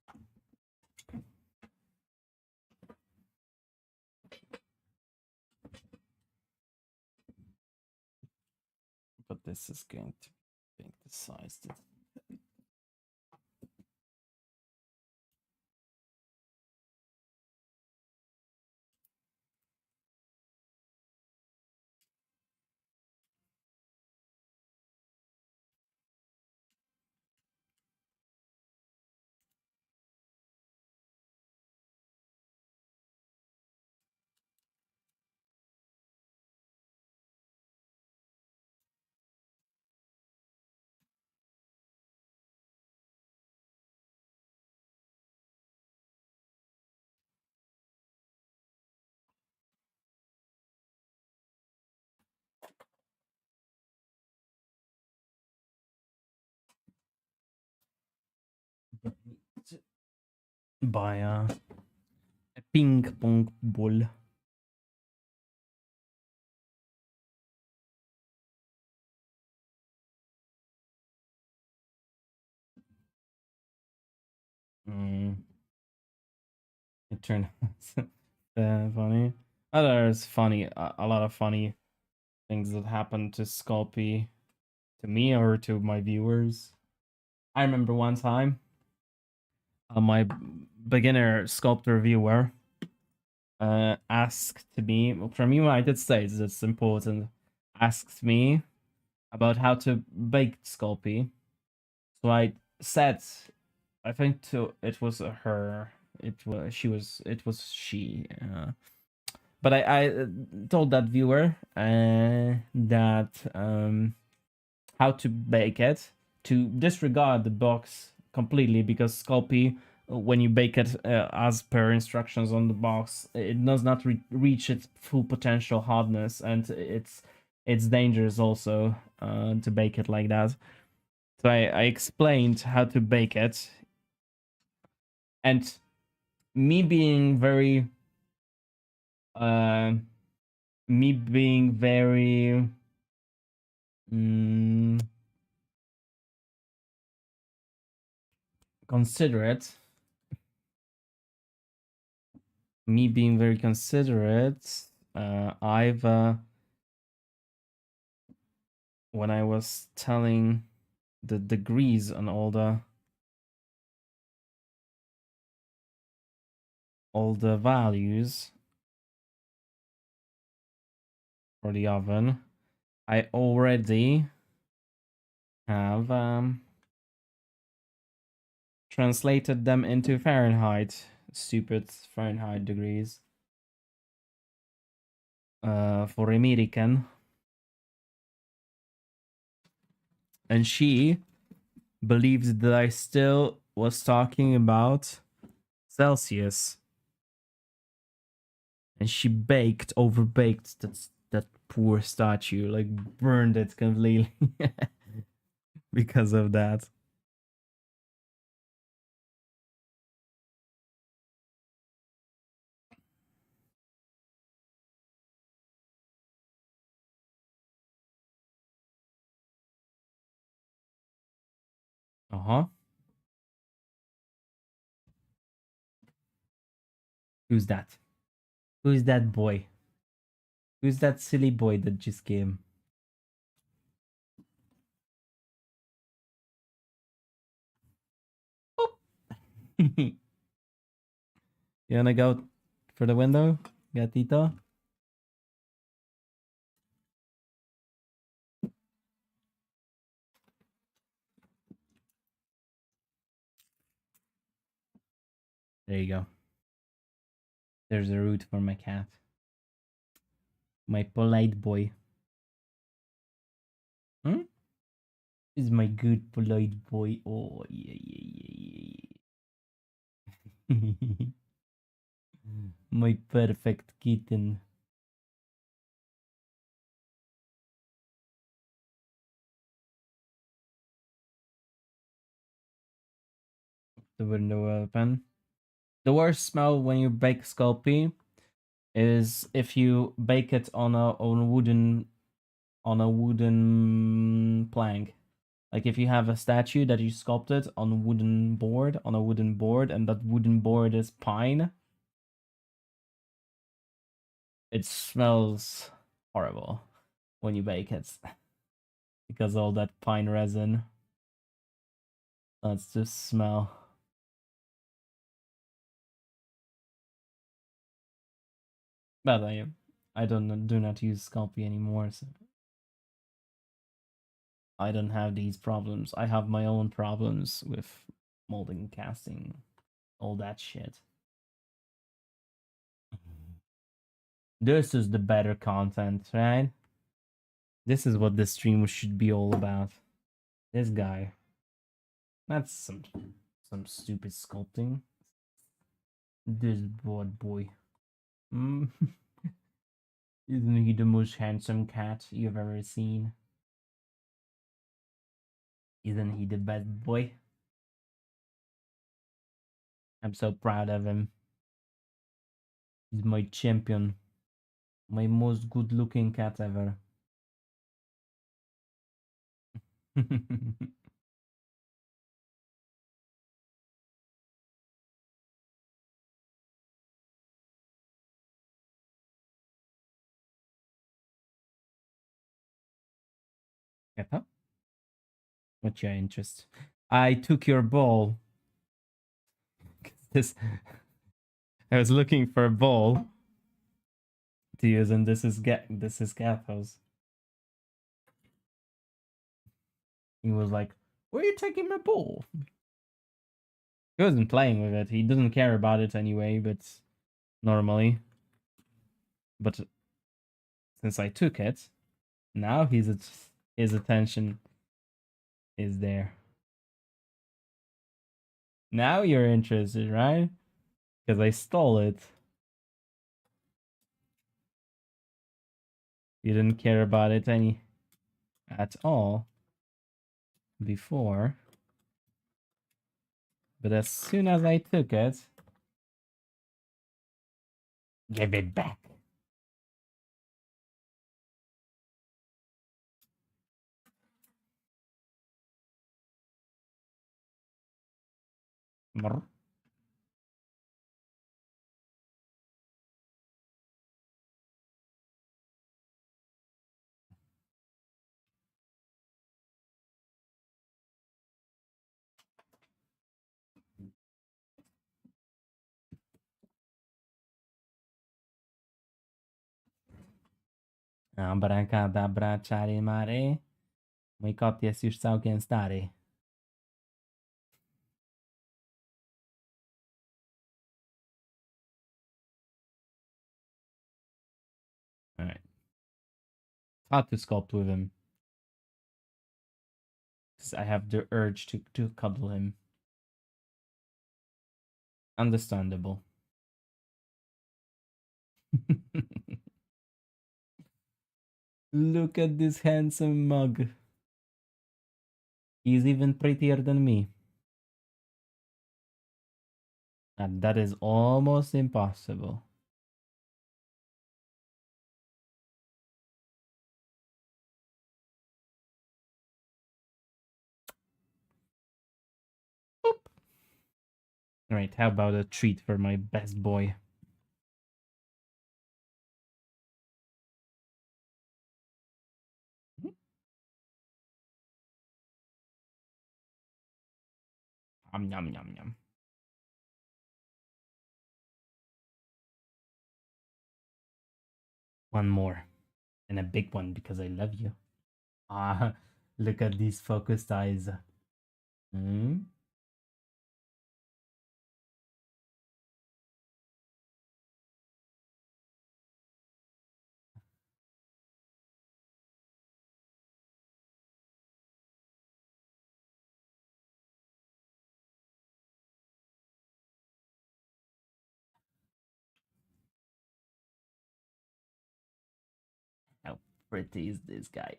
But this is going to be the size that by a ping pong ball. It turned funny. Oh, there's funny, a lot of funny things that happened to Sculpey, to me or to my viewers. I remember one time, my beginner sculptor viewer asked me from United States. That's important. Asked me about how to bake Sculpey. So I said, I think it was her. It was she. But I told that viewer that how to bake it, to disregard the box completely, because Sculpey, when you bake it as per instructions on the box, it does not reach its full potential hardness, and it's dangerous also to bake it like that. So I explained how to bake it, and me being very uh, me being very considerate, me being very considerate, I've when I was telling the degrees on all the values for the oven, I already have translated them into Fahrenheit. Stupid Fahrenheit degrees. For American. And she believed that I still was talking about Celsius. And she overbaked that poor statue, like burned it completely because of that. Uh-huh. Who's that? Who's that boy? Who's that silly boy that just came? You wanna go for the window, gatito? There you go. There's a route for my cat. My polite boy. Hmm? Is my good polite boy. Oh, yeah. My perfect kitten. The window open. The worst smell when you bake Sculpey is if you bake it on a wooden plank. Like if you have a statue that you sculpted on a wooden board, and that wooden board is pine, it smells horrible when you bake it because all that pine resin. That's just smell. But I do not use Sculpey anymore, so I don't have these problems. I have my own problems with molding, casting, all that shit. This is the better content, right? This is what the stream should be all about. This guy. That's some stupid sculpting. This bored boy. Mm. Isn't he the most handsome cat you've ever seen? Isn't he the best boy? I'm so proud of him. He's my champion. My most good looking cat ever. Get up. What's your interest? I took your ball. This I was looking for a ball to use, and this is Gatho's. He was like, "Where are you taking my ball?" He wasn't playing with it. He doesn't care about it anyway, but normally. But since I took it, now his attention is there. Now you're interested, right? Because I stole it. You didn't care about it any at all before. But as soon as I took it, give it back. Brr. Abracadabra, czary mary. Mój kot jest już całkiem stary. Alright. Hard to sculpt with him. Because I have the urge to cuddle him. Understandable. Look at this handsome mug. He's even prettier than me. And that is almost impossible. Boop. Alright, how about a treat for my best boy? Yum, yum, yum, yum. One more. And a big one because I love you. Ah, look at these focused eyes. Hmm? How pretty is this guy?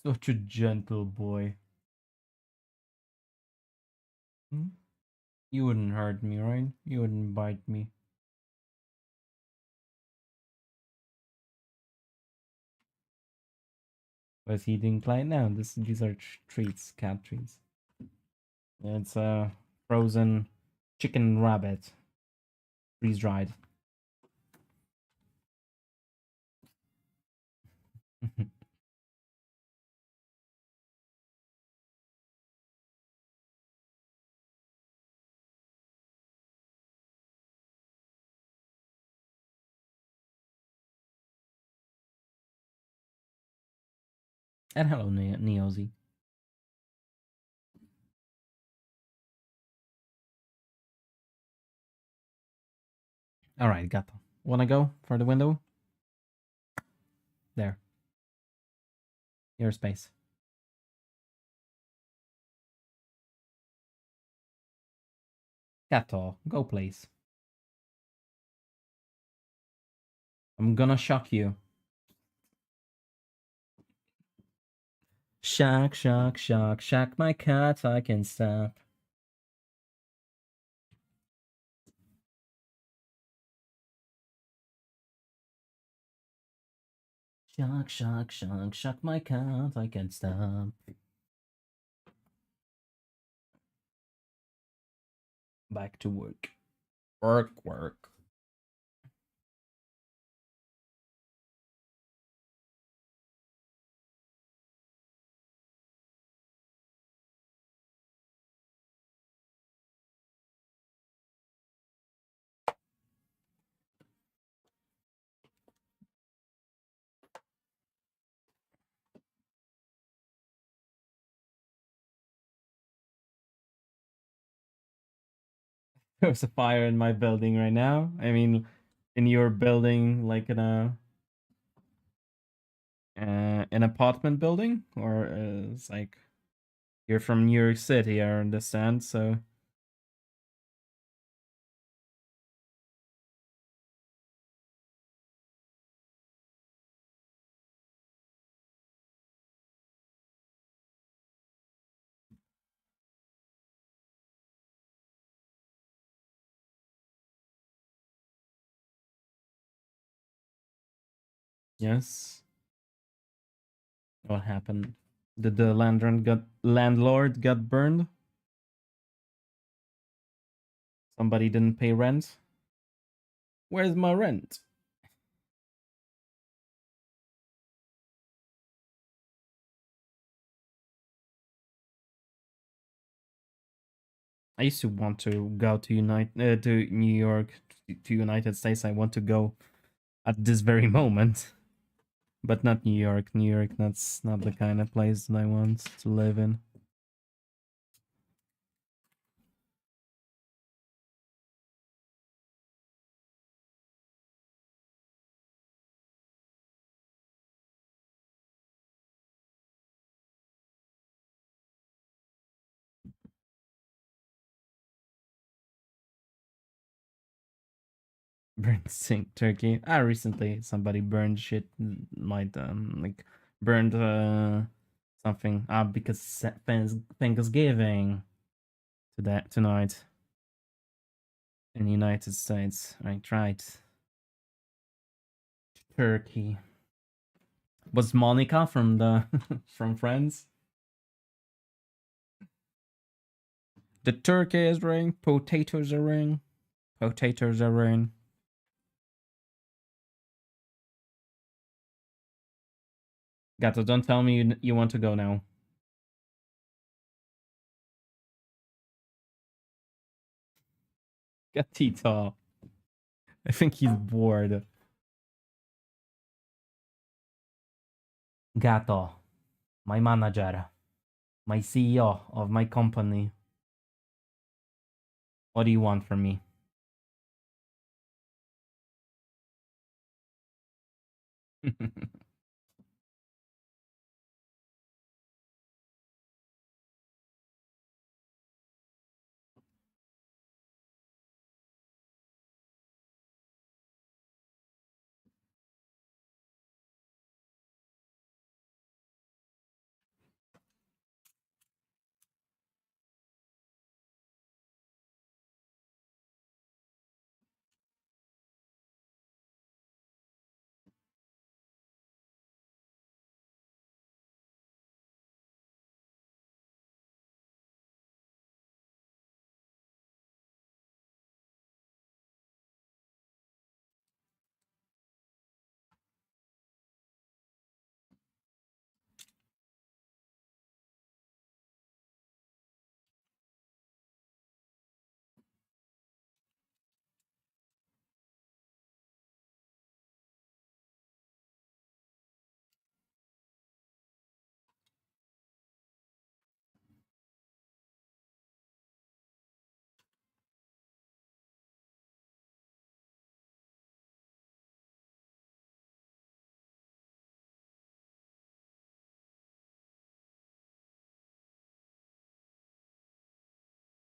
Such a gentle boy. Hmm? You wouldn't hurt me, right? You wouldn't bite me. Was he inclined? No, these are treats, cat treats. It's a frozen chicken rabbit, freeze dried. And hello, Neozy. All right, Gato. Wanna go for the window? There. Your space. Gato, go please. I'm gonna shock you. Shock, shock, shock, shock my cat, I can stop. Shock, shock, shock, shock my cat, I can stop. Back to work. Work, work. There's a fire in my building right now. I mean, in your building, like in a an apartment building, or it's like you're from New York City, I understand. So yes, what happened? Did the landlord got burned? Somebody didn't pay rent. Where's my rent? I used to want to go to to New York, to United States. I want to go at this very moment, but not New York. New York, that's not the kind of place that I want to live in. Burned sink turkey. Ah, recently somebody burned shit. Might like burned something. Ah, because Thanksgiving to that tonight in the United States. Right. Turkey. Was Monica from the from Friends? The turkey is ring. Potatoes are ring. Potatoes are ring. Gato, don't tell me you want to go now. Gatito. I think he's bored. Gato, my manager, my CEO of my company. What do you want from me?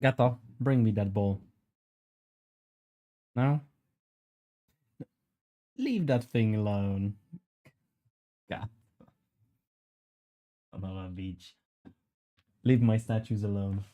Gato, bring me that bowl. No? Leave that thing alone. God. Another beach. Leave my statues alone.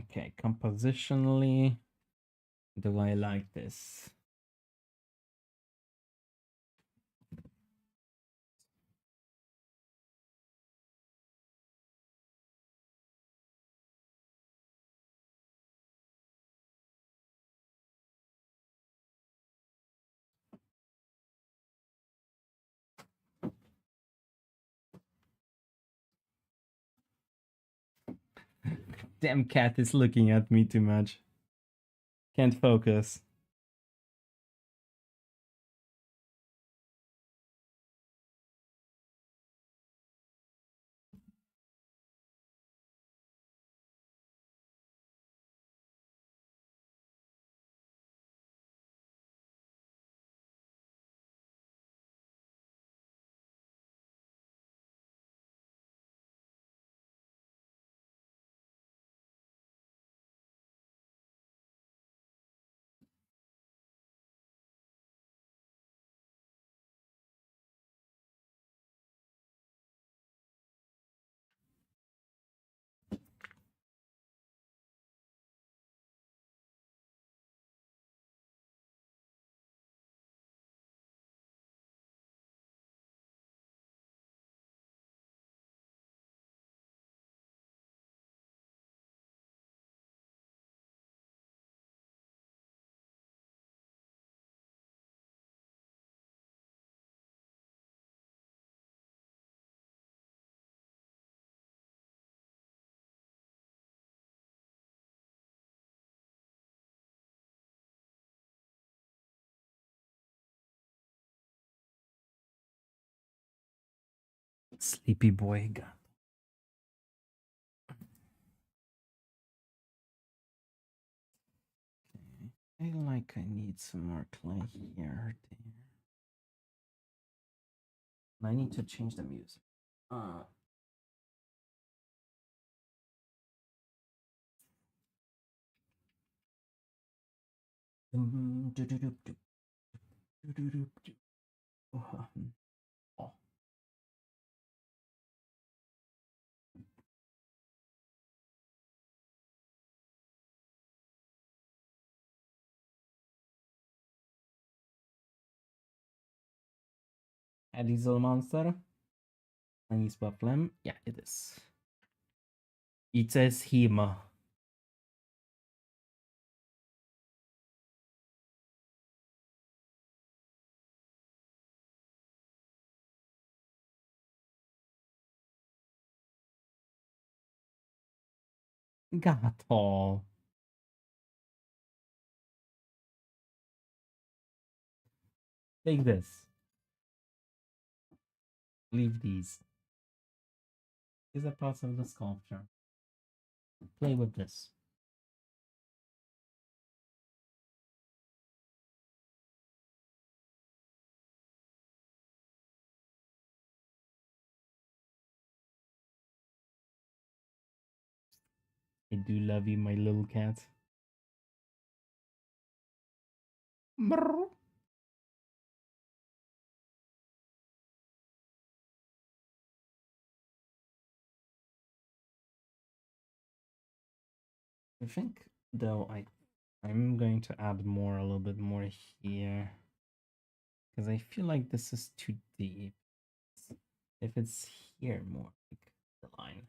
Okay, compositionally, do I like this? Damn cat is looking at me too much. Can't focus. Sleepy boy got. I feel like I need some more clay here. I need to change the music. Oh. A diesel monster. Chinese buffalo. Yeah, it is. It says him. Gato. Take this. Leave these. Is a part of the sculpture. Play with this. I do love you, my little cat. Brr. I think though I'm going to add more a little bit more here. Because I feel like this is too deep. If it's here more, like the line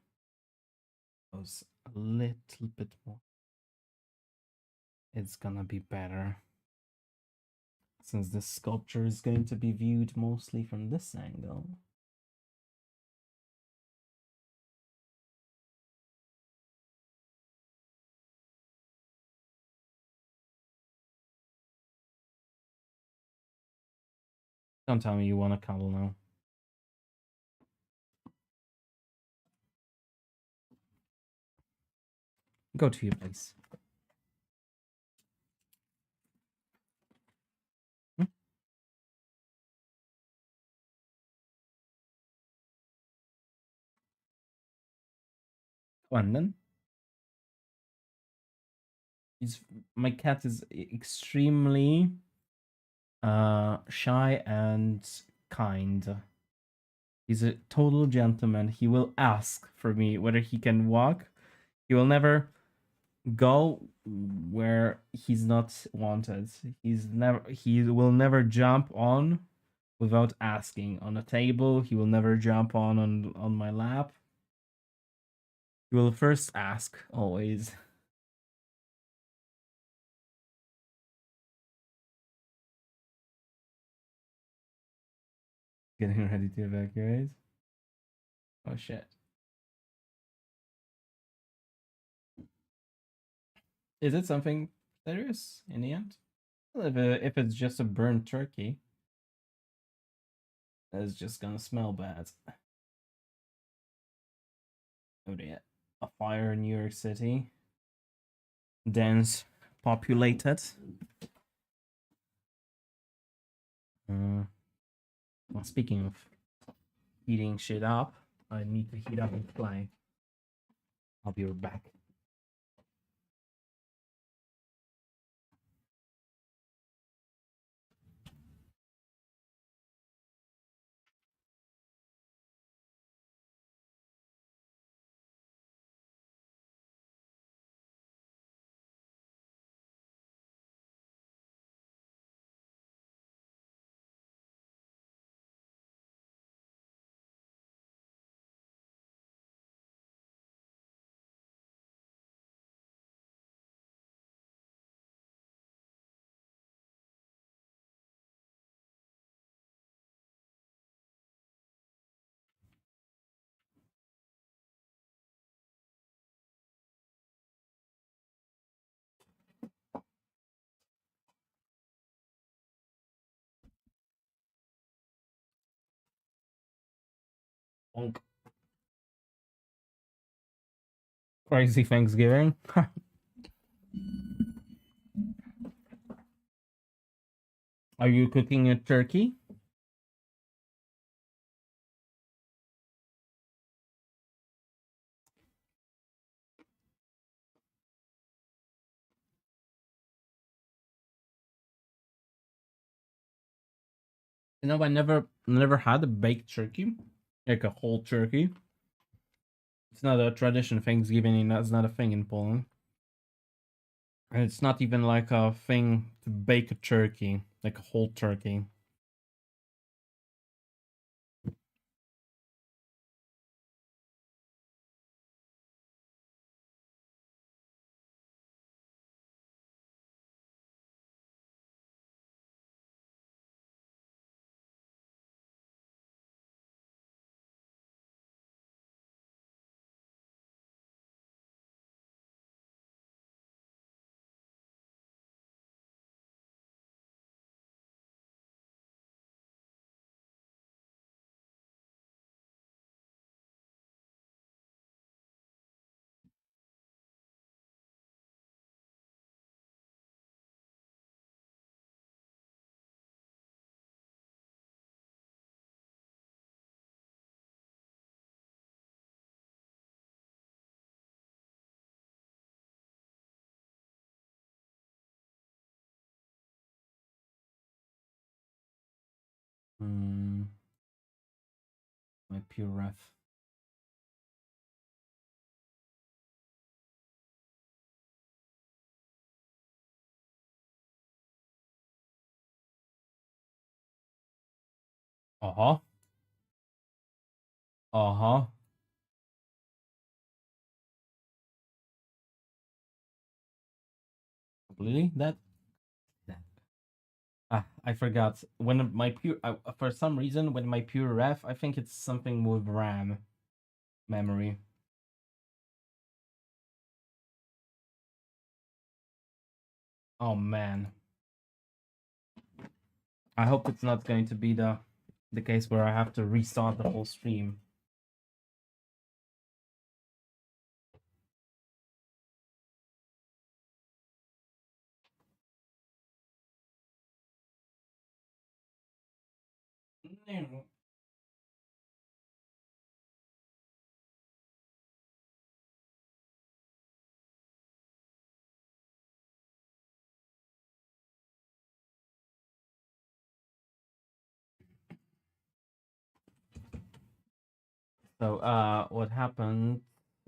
goes a little bit more, it's gonna be better. Since the sculpture is going to be viewed mostly from this angle. Don't tell me you want a cuddle now. Go to your place. Hmm? Go on then. My cat is extremely shy and kind. He's a total gentleman. He will ask for me whether he can walk. He will never go where he's not wanted. He will never jump on without asking. On a table, he will never jump on my lap. He will first ask always. Getting ready to evacuate. Oh shit. Is it something serious in the end? Well, if it's just a burnt turkey, it's just gonna smell bad. Oh dear. A fire in New York City. Dense populated. Well, speaking of heating shit up, I need to heat up and play. I'll be right back. Bonk. Crazy Thanksgiving. Are you cooking a turkey? You know, I never had a baked turkey, like a whole turkey. It's not a tradition. Thanksgiving, that's not a thing in Poland. And it's not even like a thing to bake a turkey, like a whole turkey. Mm, my pure wrath. Uh-huh. Uh-huh. Completely? I forgot. When my pure for some reason when my pure ref, I think it's something with RAM memory. Oh man. I hope it's not going to be the case where I have to restart the whole stream. So what happened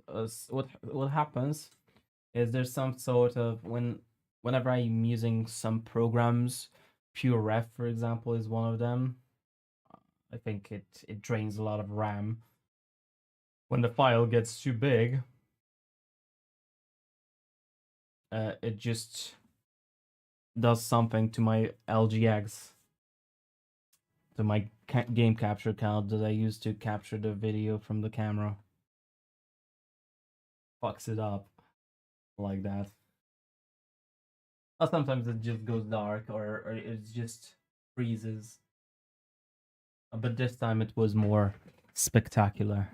what happens is there's some sort of whenever I'm using some programs, PureRef for example is one of them. I think it drains a lot of RAM. When the file gets too big, it just does something to my LGX, to my game capture card that I use to capture the video from the camera. Fucks it up like that. Or sometimes it just goes dark or it just freezes. But this time it was more spectacular.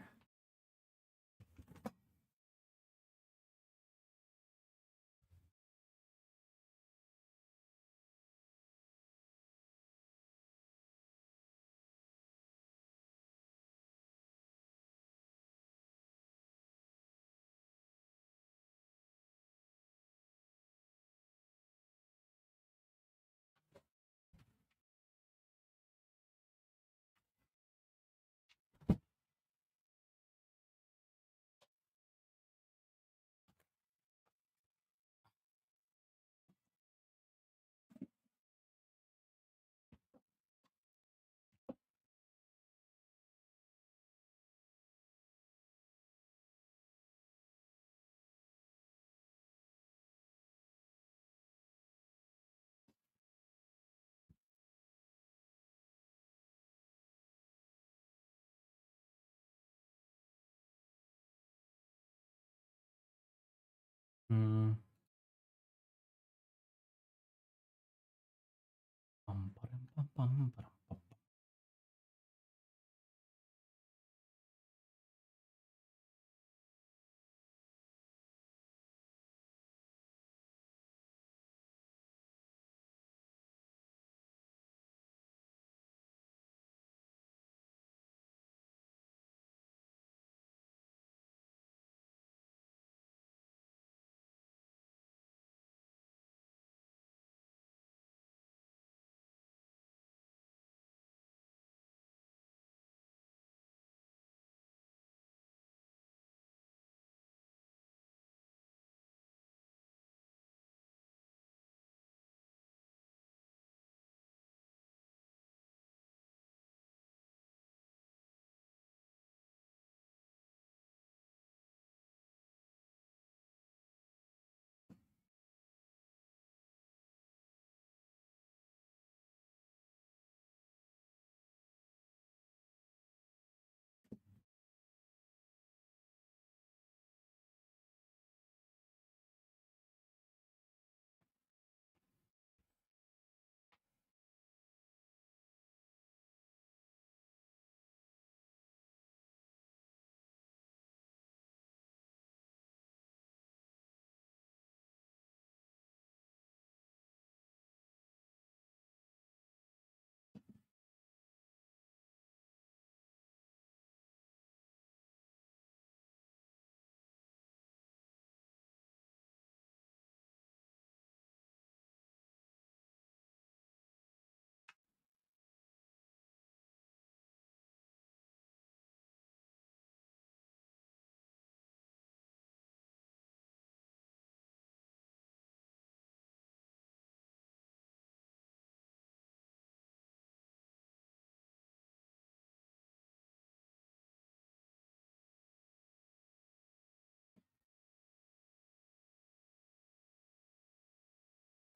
Hmm.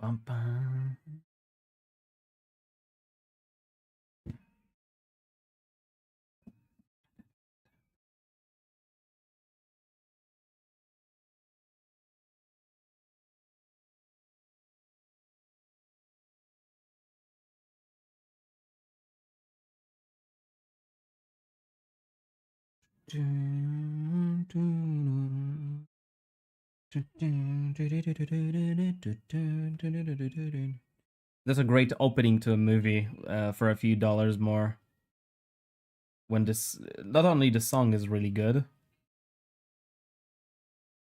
Bum, bum. That's a great opening to a movie for a few dollars more. When this, not only the song is really good,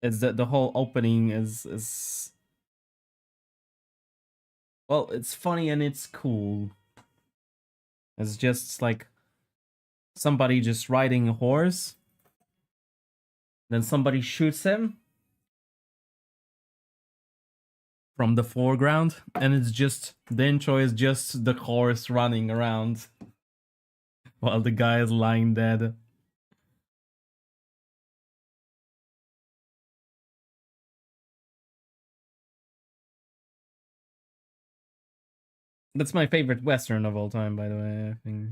it's that the whole opening is well, it's funny and it's cool. It's just like somebody just riding a horse, then somebody shoots him from the foreground, and it's just the intro is just the horse running around while the guy is lying dead. That's my favorite Western of all time, by the way, I think.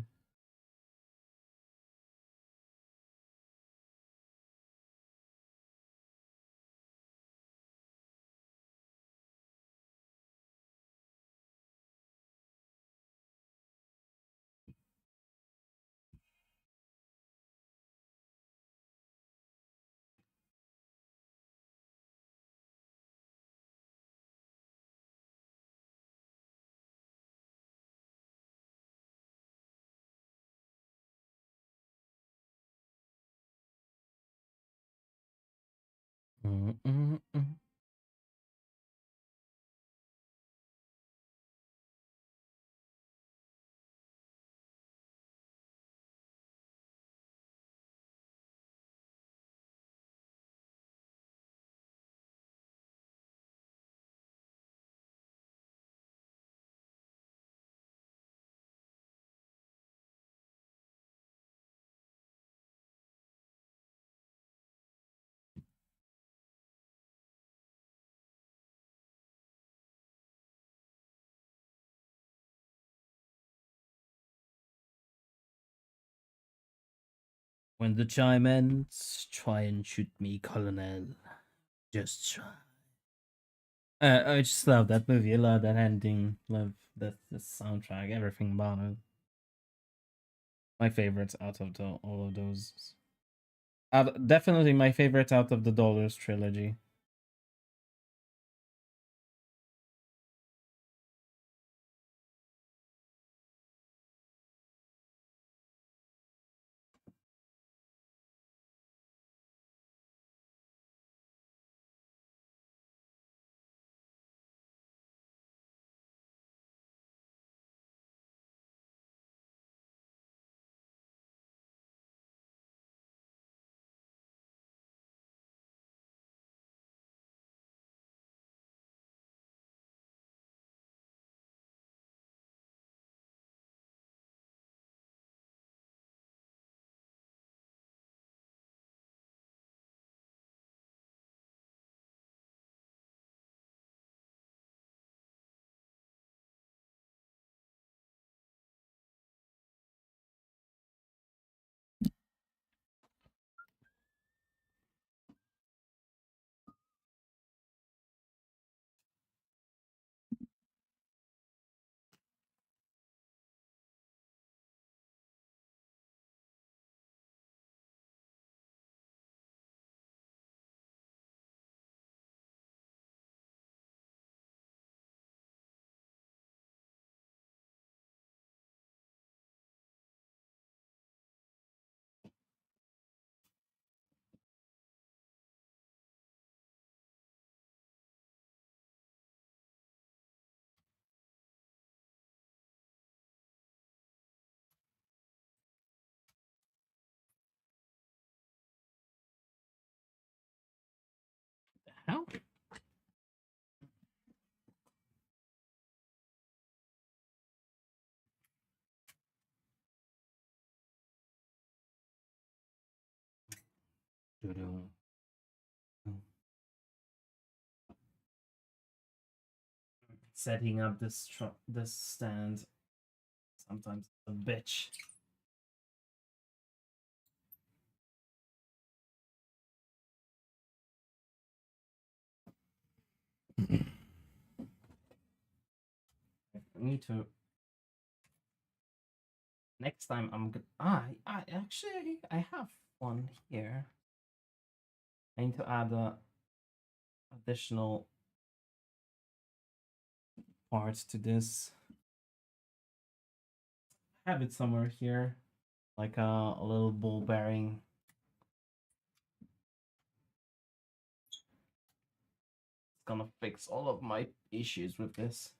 When the chime ends, try and shoot me, Colonel. Just try. I just love that movie. I love that ending. Love the soundtrack. Everything about it. My favorites out of all of those. Definitely my favorite out of the Dollars trilogy. How? setting up this stand sometimes a bitch. I need to. Next time I'm good. I actually I have one here. I need to add a additional part to this. I have it somewhere here, like a little ball bearing. It's gonna fix all of my issues with this.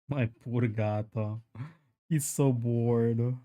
My poor gato. He's so bored.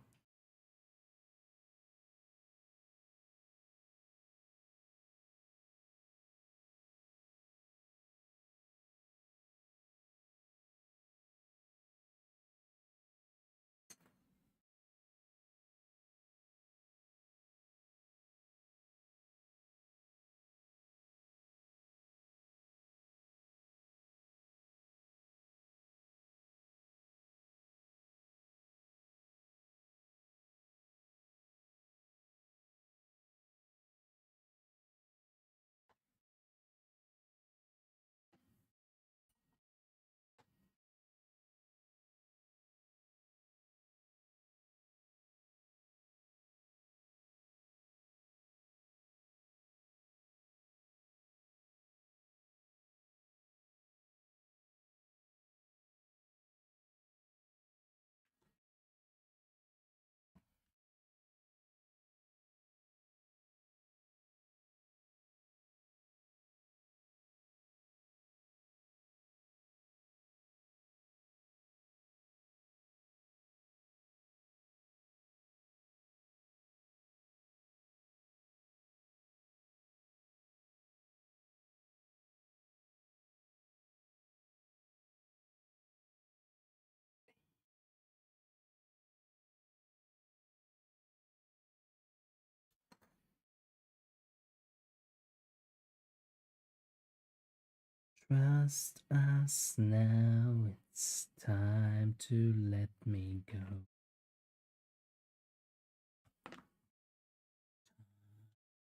Trust us now, it's time to let me go.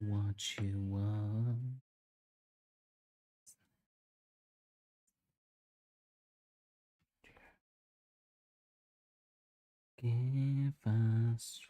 What you want. Give us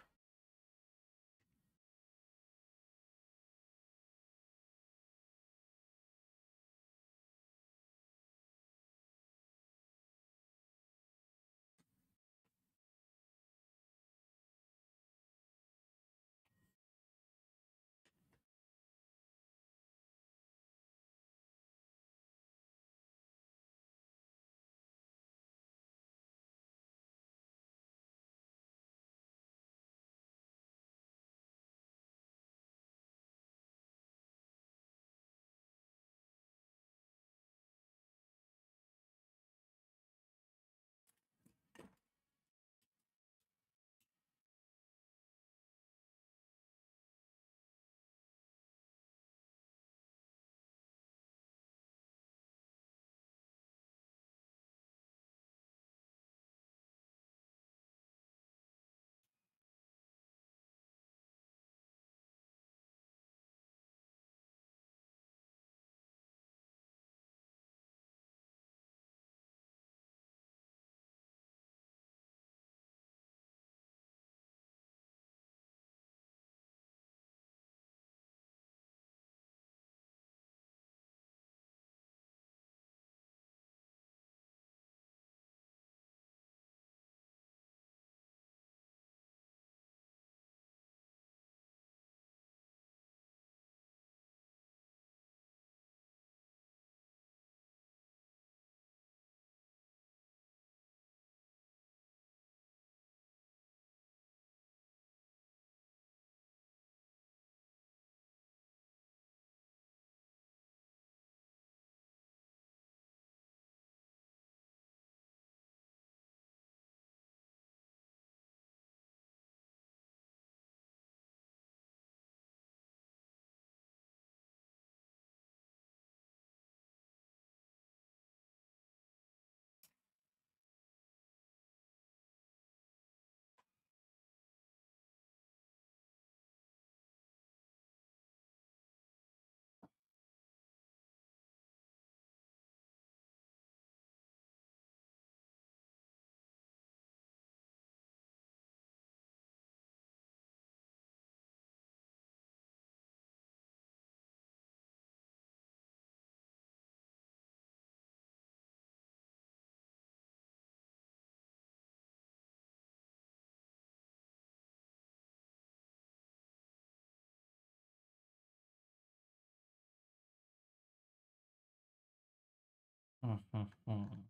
Mhm.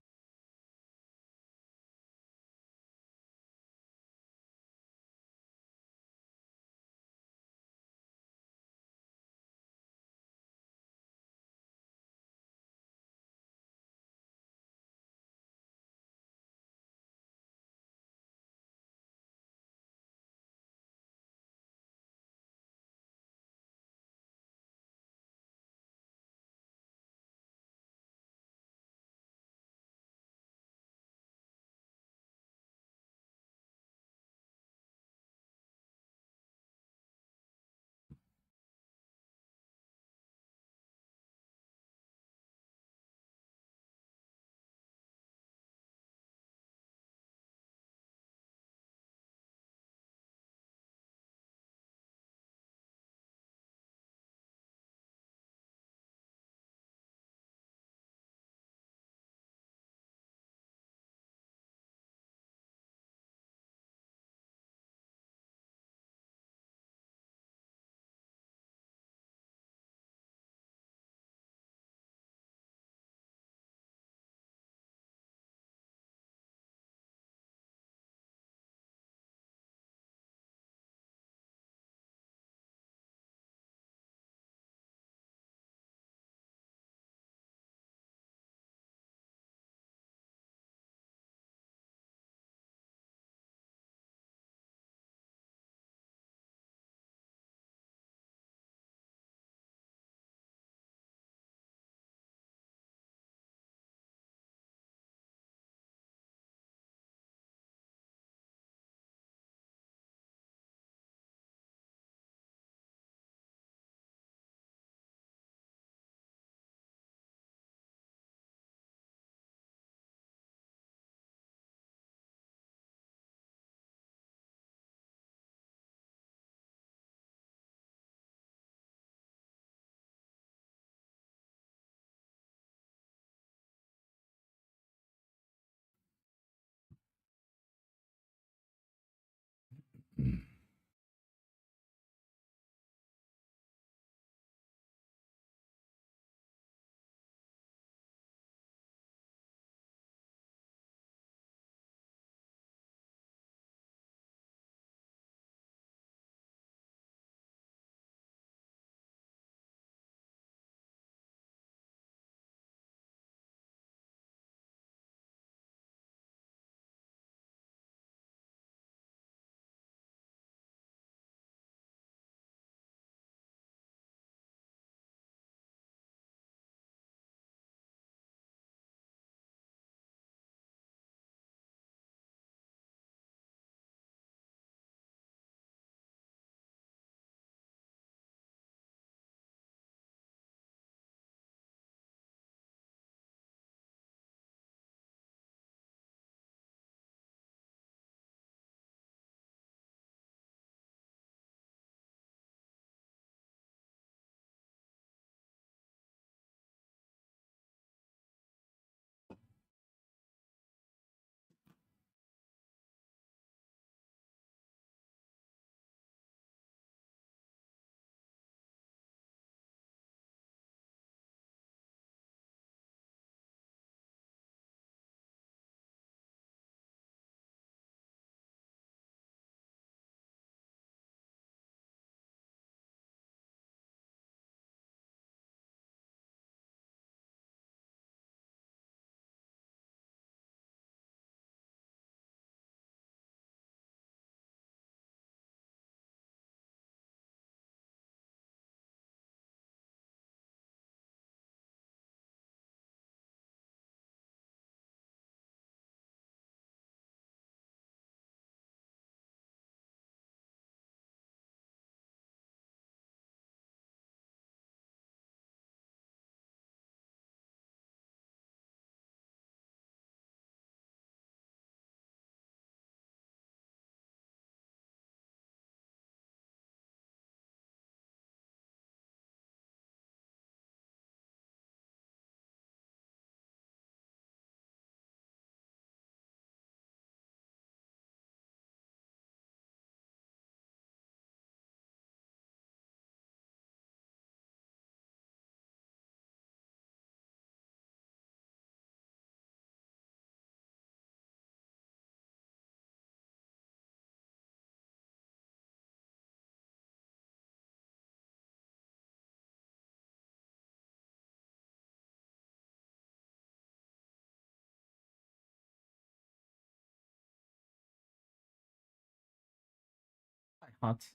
hot.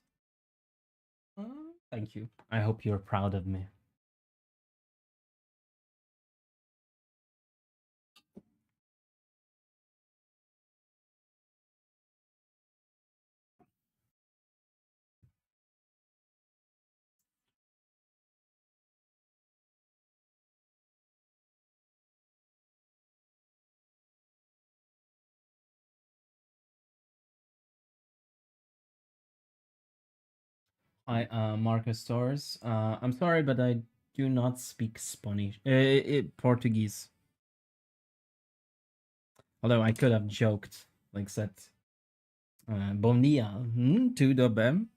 Thank you. I hope you're proud of me. Hi, Marcus Stores. I'm sorry, but I do not speak Spanish. Portuguese. Although I could have joked, like said, bom dia, tudo bem?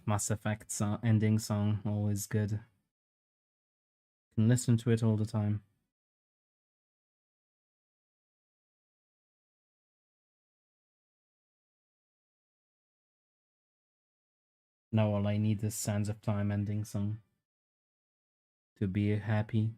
Mass Effect ending song, always good. Can listen to it all the time. Now all I need is Sands of Time ending song to be happy.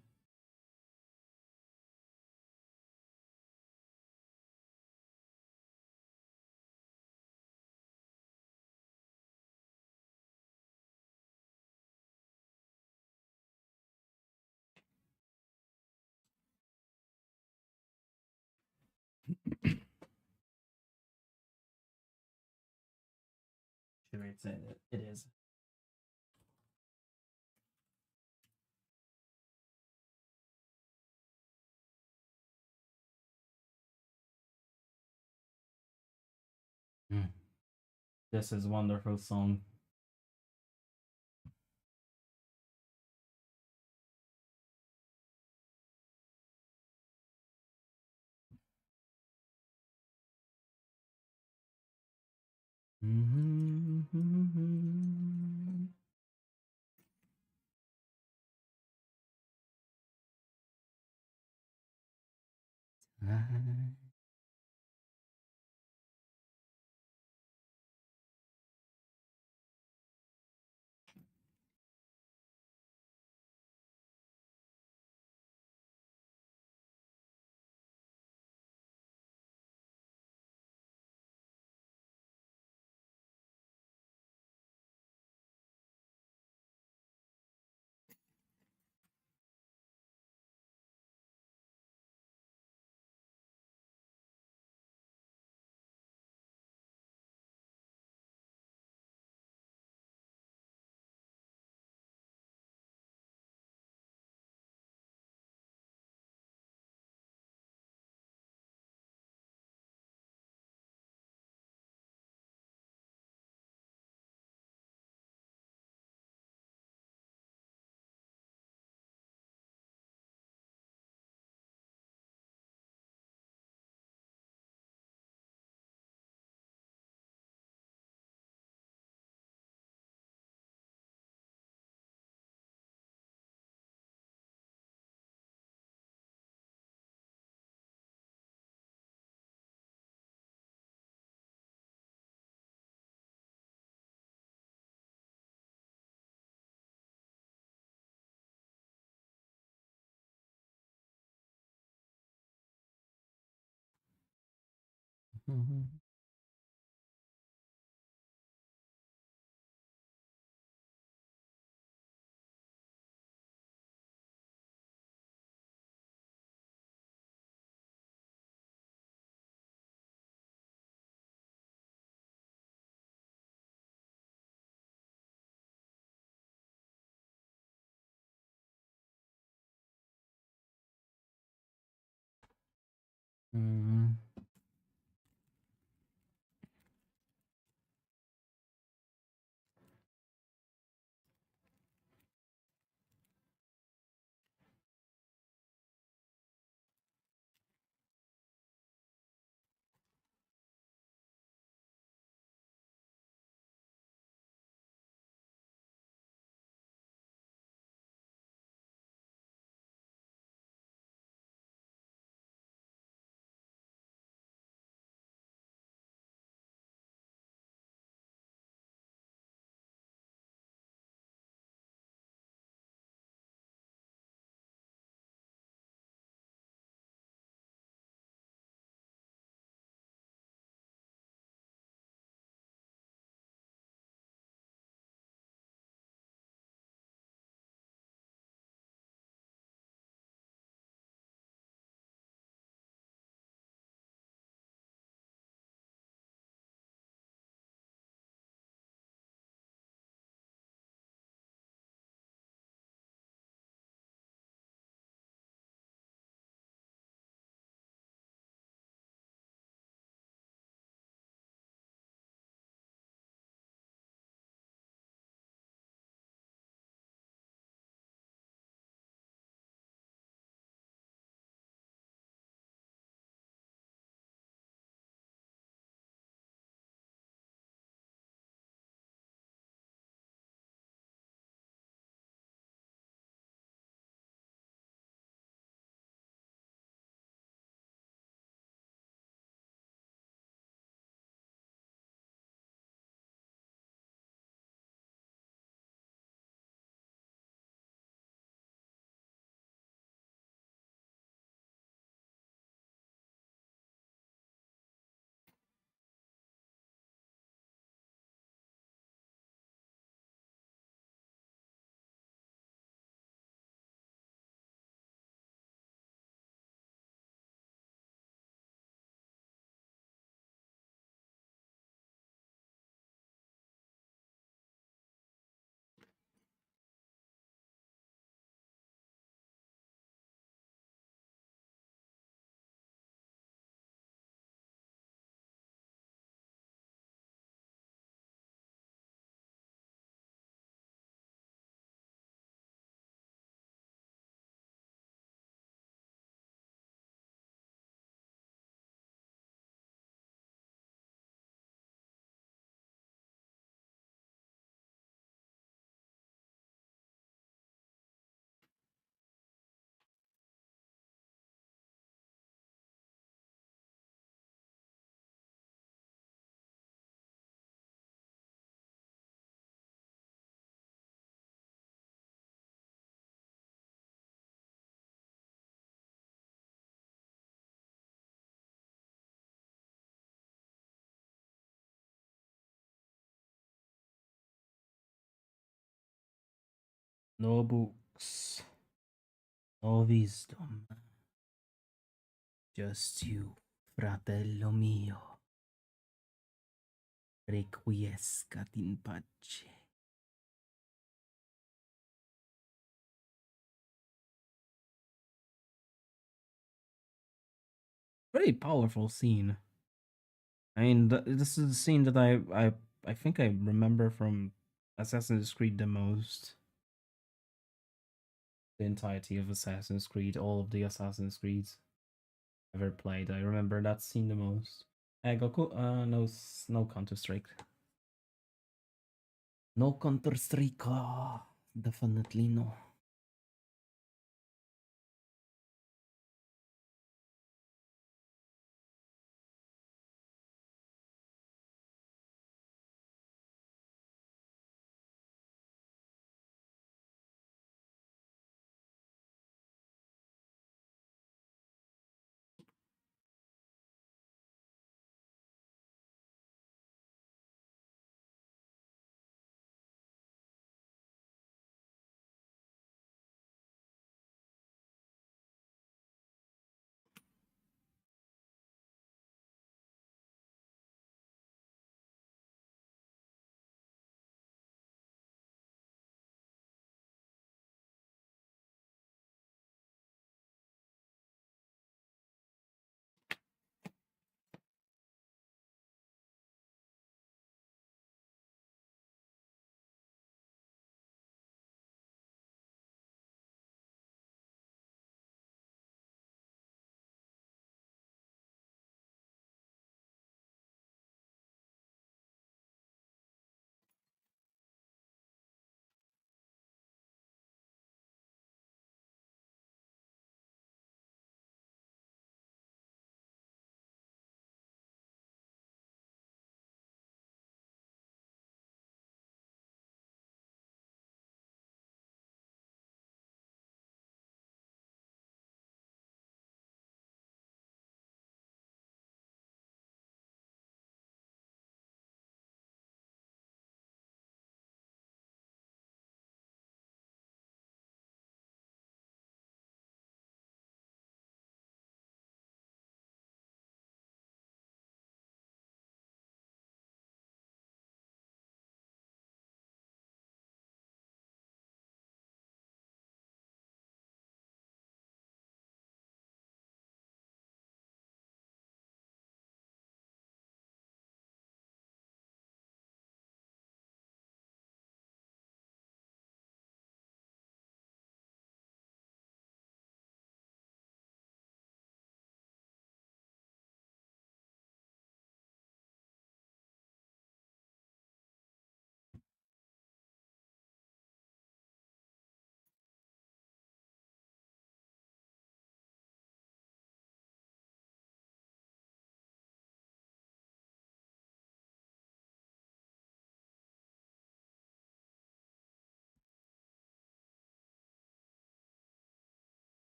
Sure, it is. This is a wonderful song. Mm. No books, no wisdom. Just you, fratello mio. Requiescat in pace. Very powerful scene. I mean, this is the scene that I think I remember from Assassin's Creed the most. The entirety of Assassin's Creed, all of the Assassin's Creeds ever played. I remember that scene the most. Goku, no, no Counter Strike. No Counter Strike. Definitely no.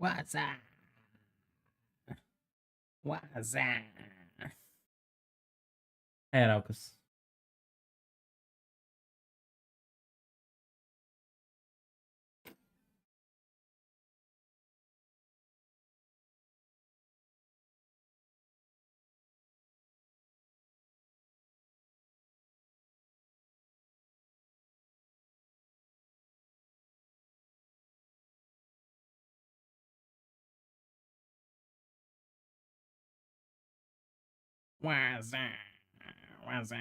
What's up? What's up? Hey, Raukus. What's up? What's up?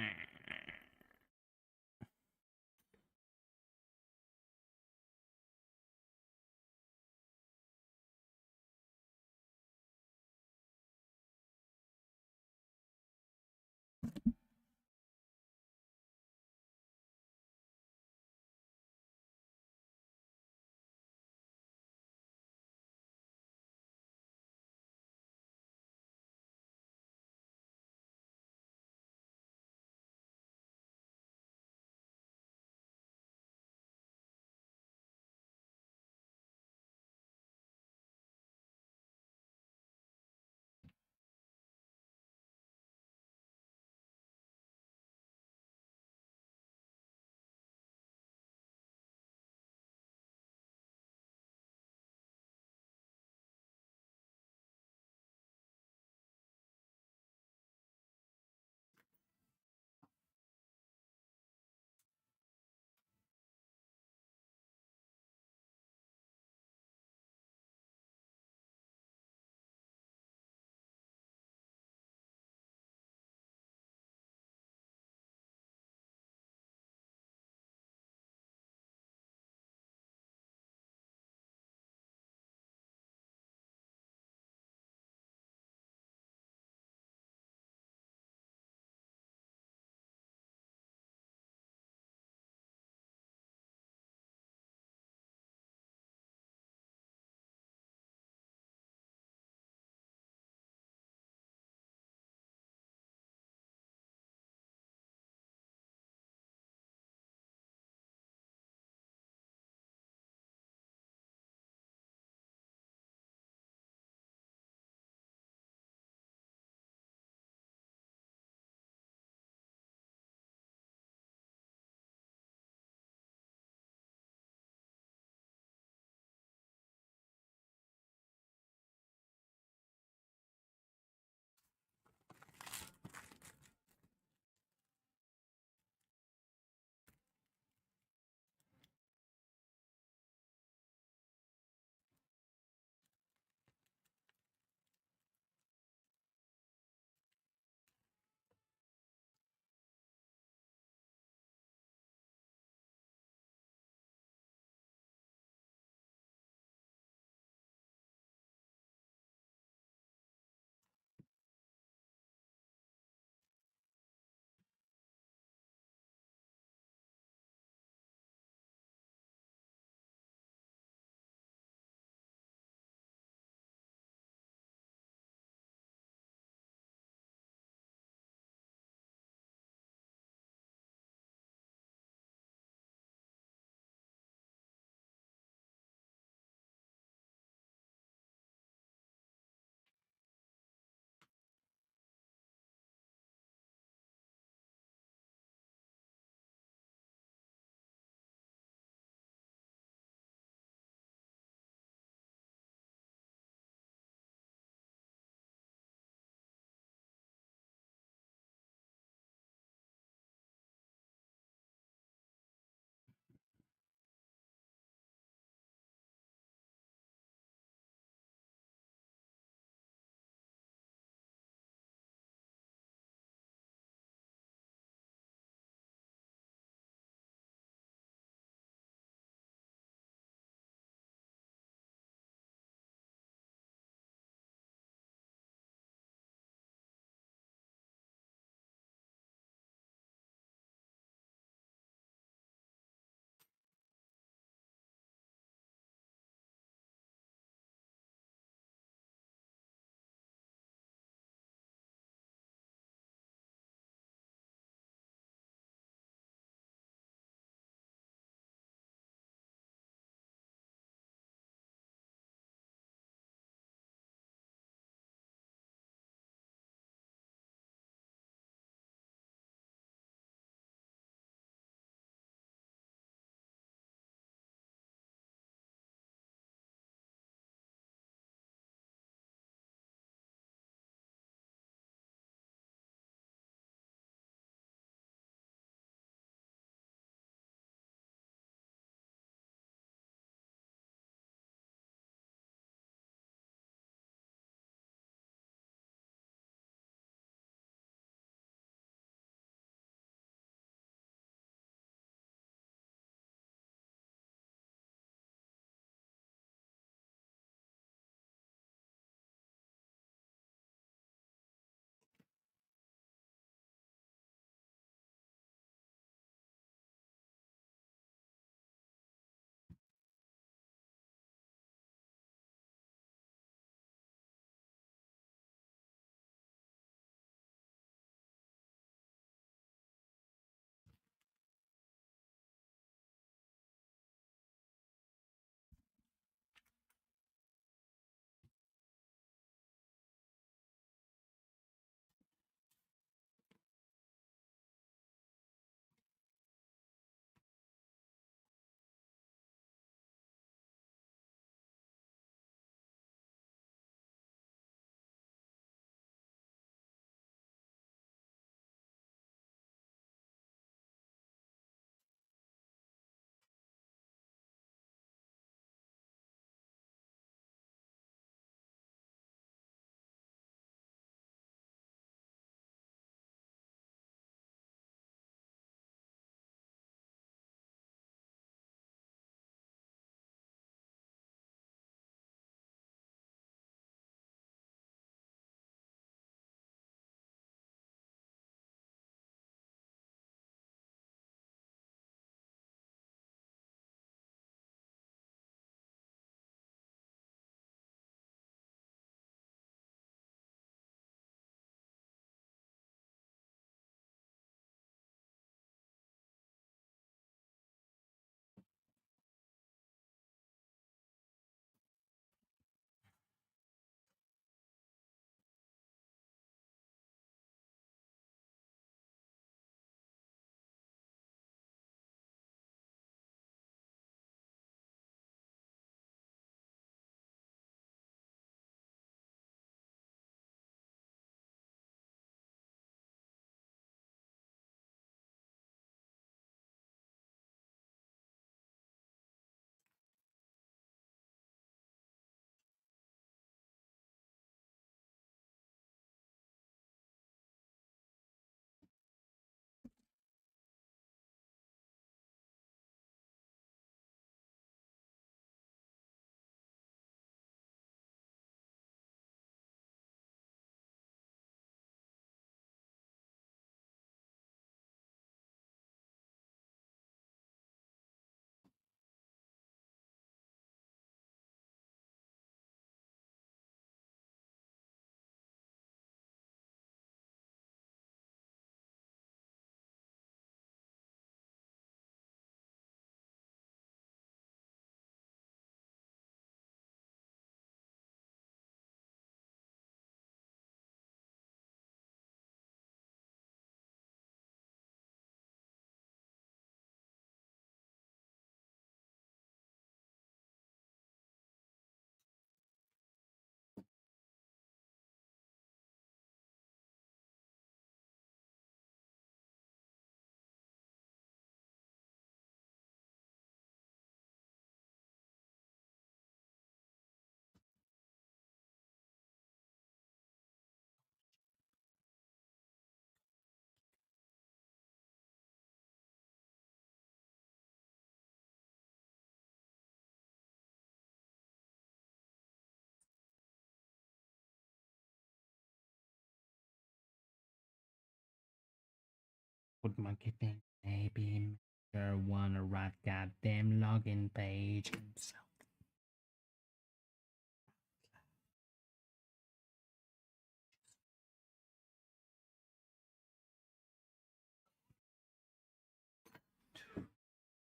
Good monkey thing, maybe Mr. Wanna rat goddamn login page himself.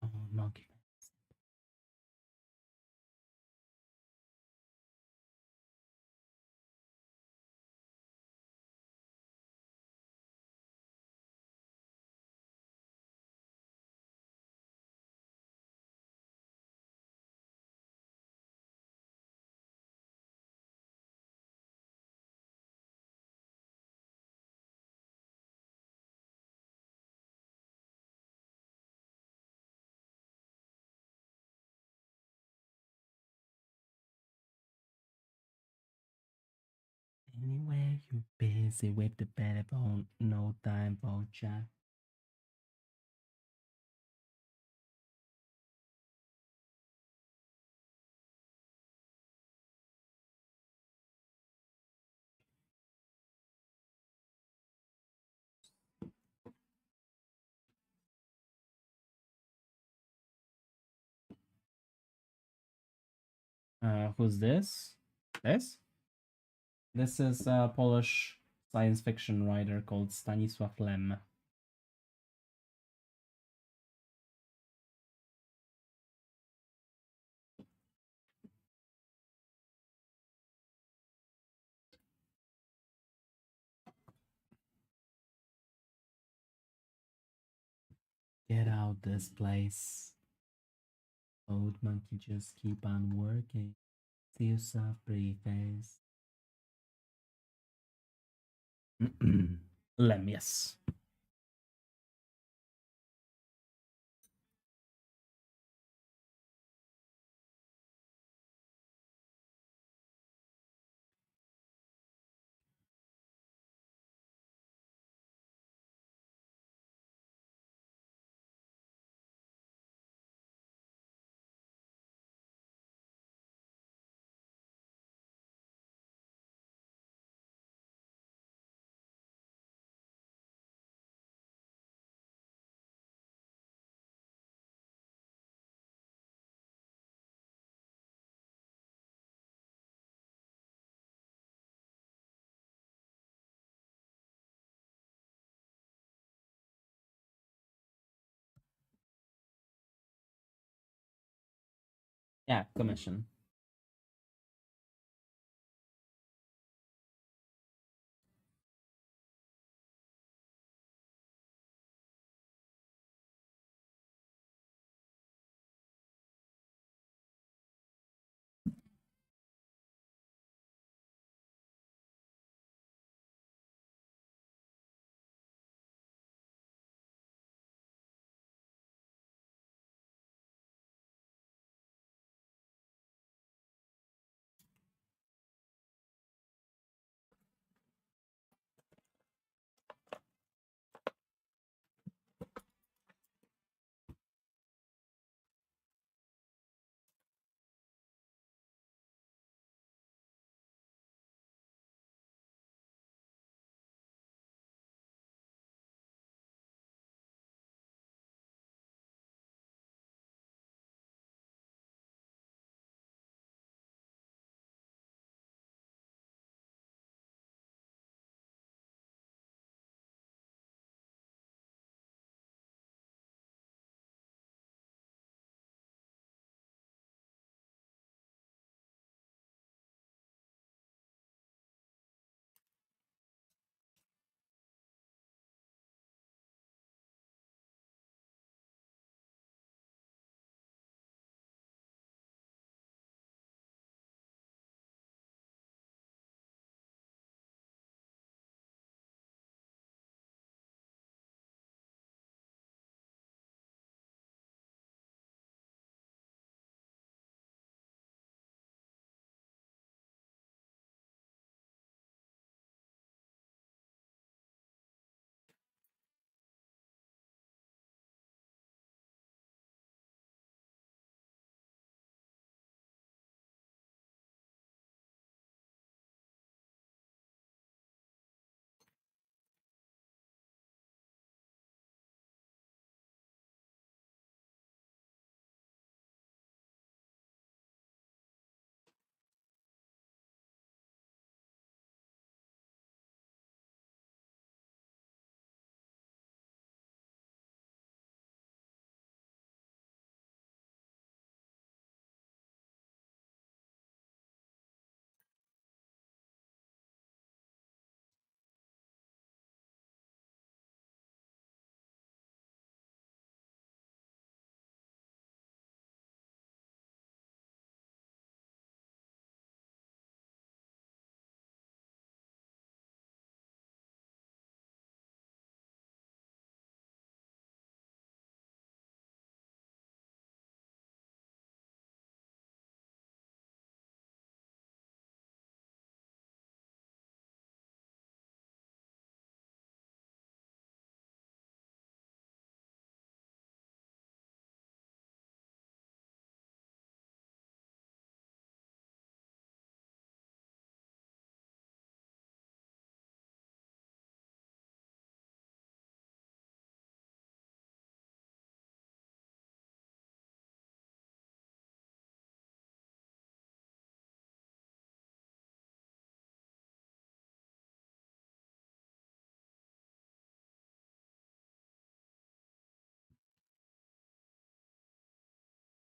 Oh, monkey. Anyway, you busy with the telephone, no time for chat. Who's this? This? This is a Polish science fiction writer called Stanisław Lem. Get out this place. Old monkey, just keep on working. See you soft, pretty face. Lem, yes. Yeah, commission.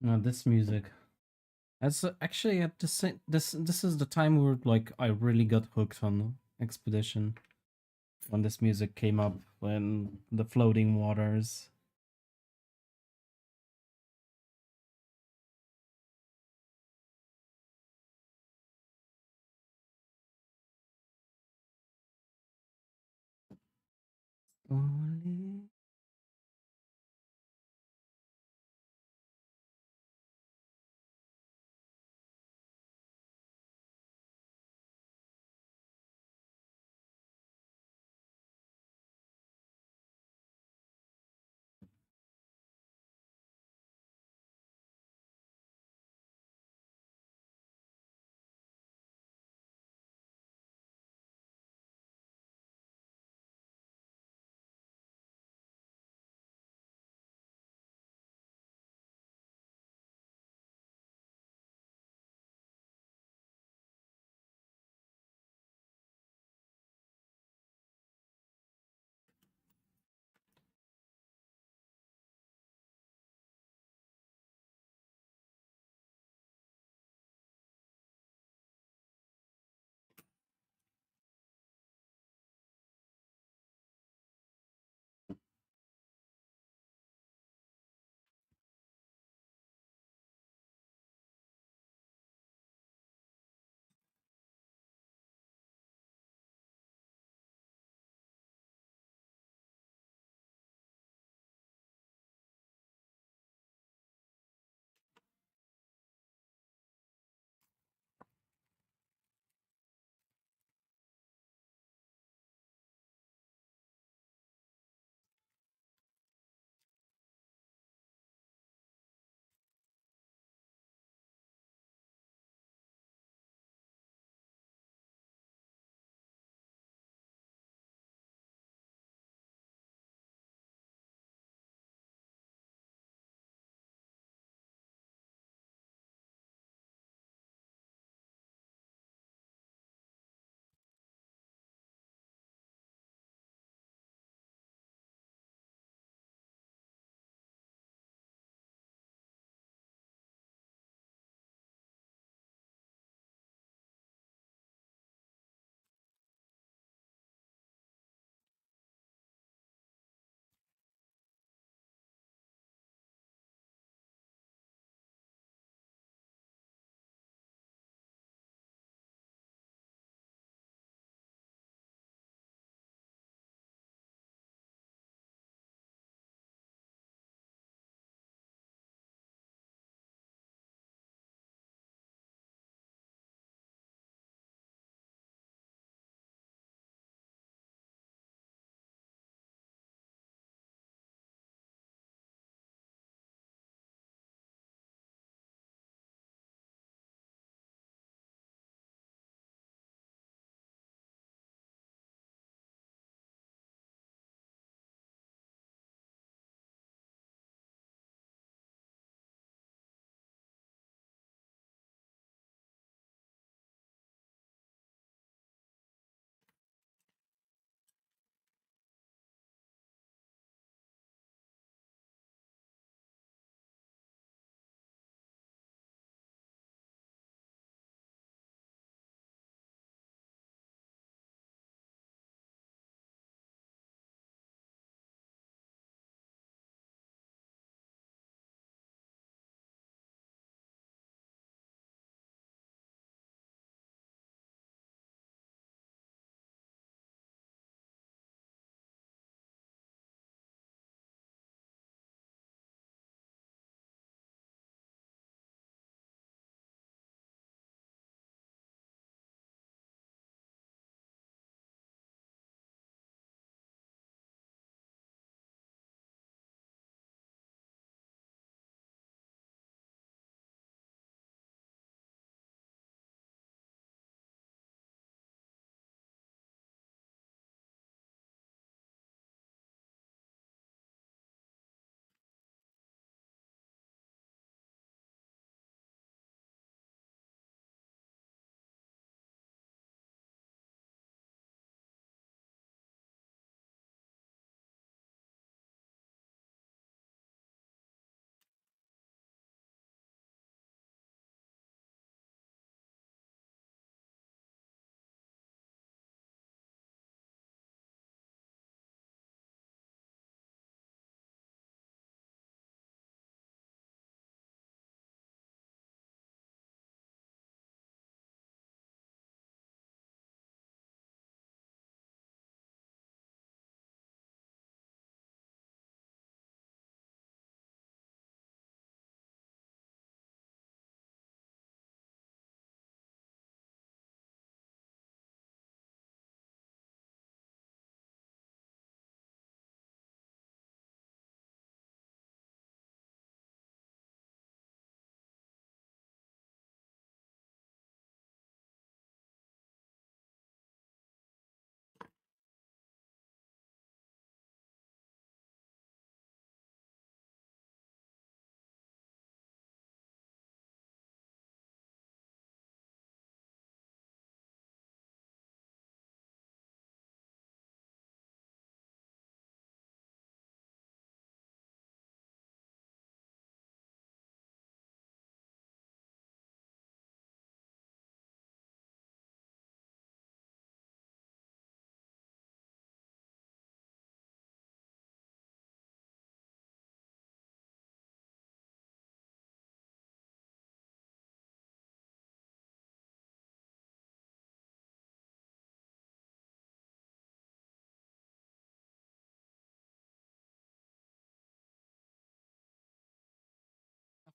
This music. That's actually at the same. This is the time where like I really got hooked on Expedition when this music came up, when the floating waters. Only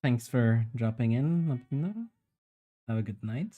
Thanks for dropping in, Lapino. Have a good night.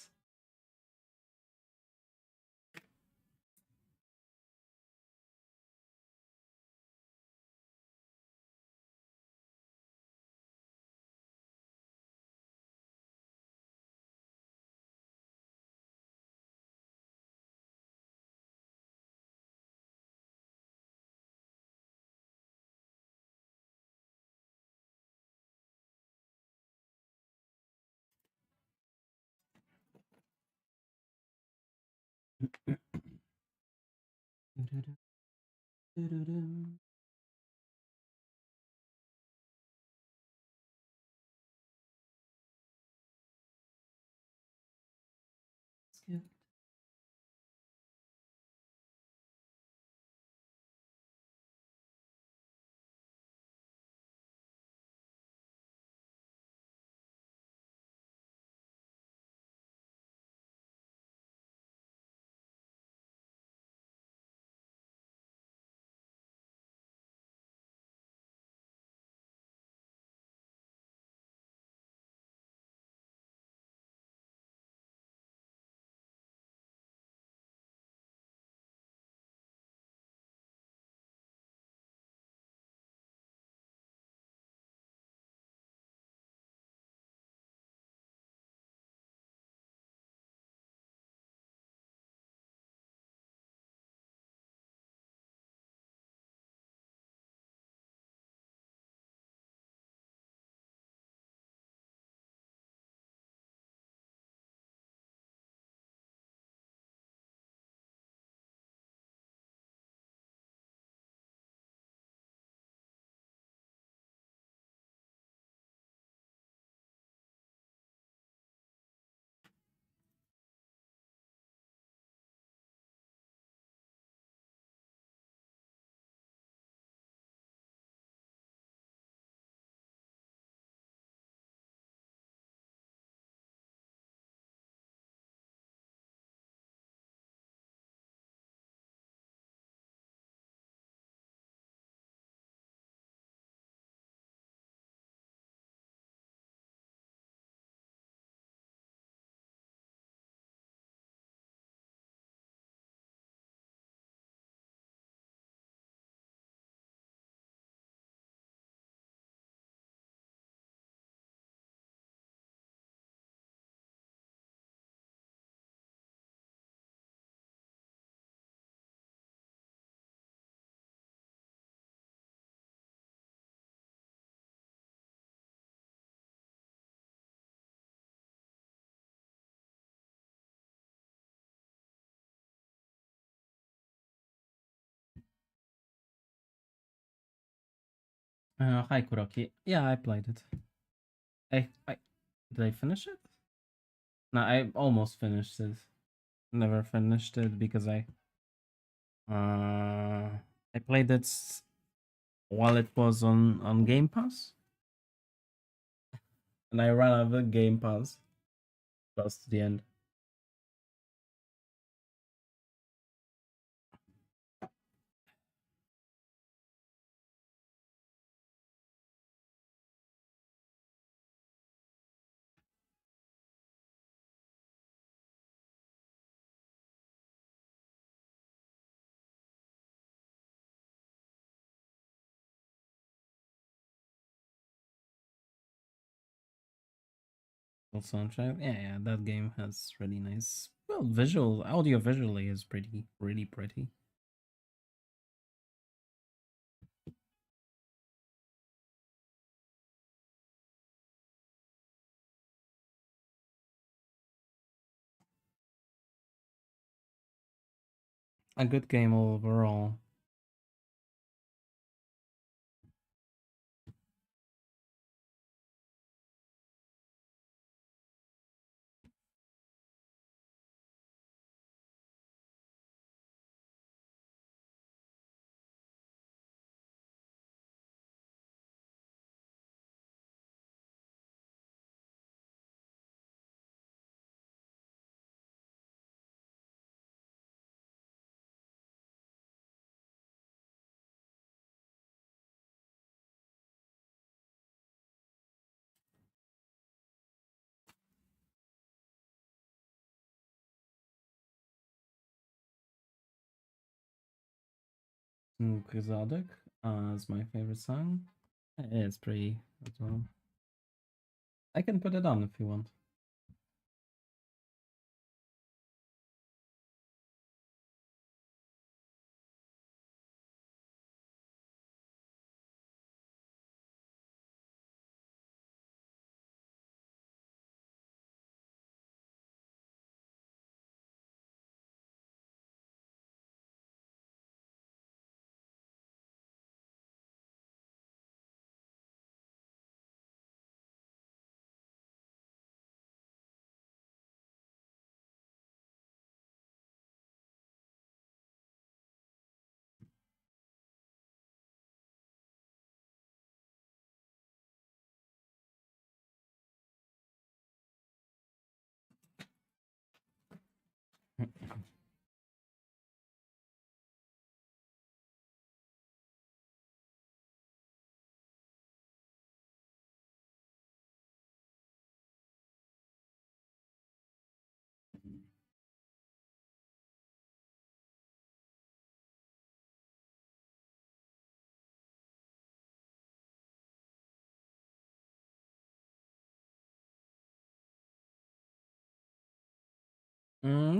Hi Kuroki. Yeah, I played it. I did I finish it? No, I almost finished it. Never finished it because I played it while it was on Game Pass, and I ran out of Game Pass close to the end. Full soundtrack. Yeah, that game has really nice. Well, audio visually is pretty, really pretty. A good game overall. Zadek is my favorite song. It's pretty as well. I can put it on if you want.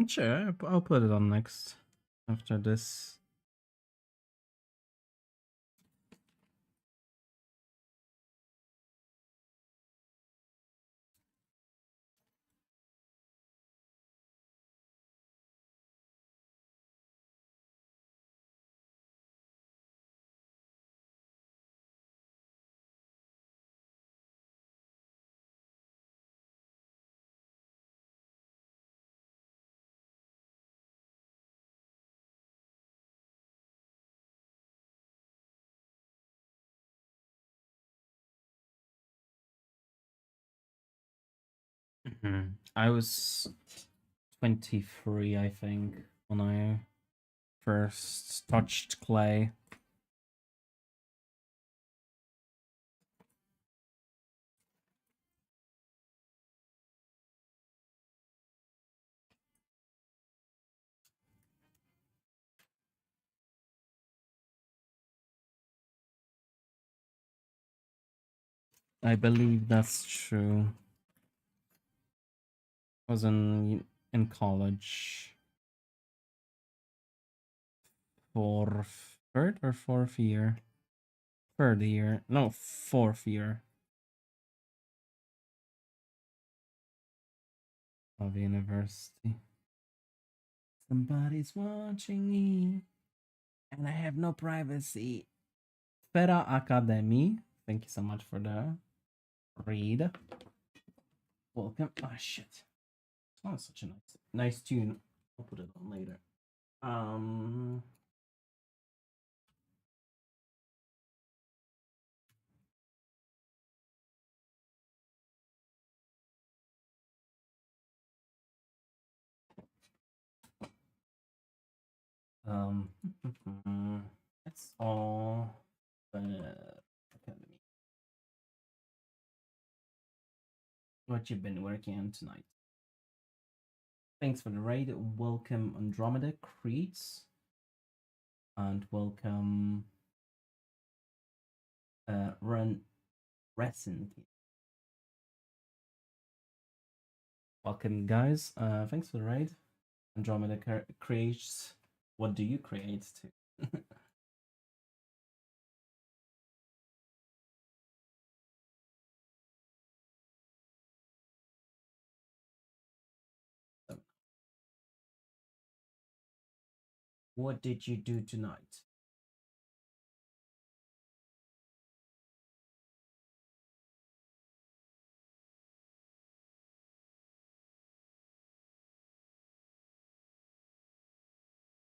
Sure, I'll put it on next after this. I was 23, I think, when I first touched clay. I believe that's true. I was in college for third or fourth year. Third year. No, fourth year of university. Somebody's watching me, and I have no privacy. Fera Academy. Thank you so much for the read. Welcome. Oh shit. Oh, such a nice tune. I'll put it on later. Um um that's all Academy. What you've been working on tonight. Thanks for the raid. Welcome Andromeda Creeds. And welcome Run Resin. Welcome guys. Thanks for the raid. Andromeda creates. What do you create to? What did you do tonight?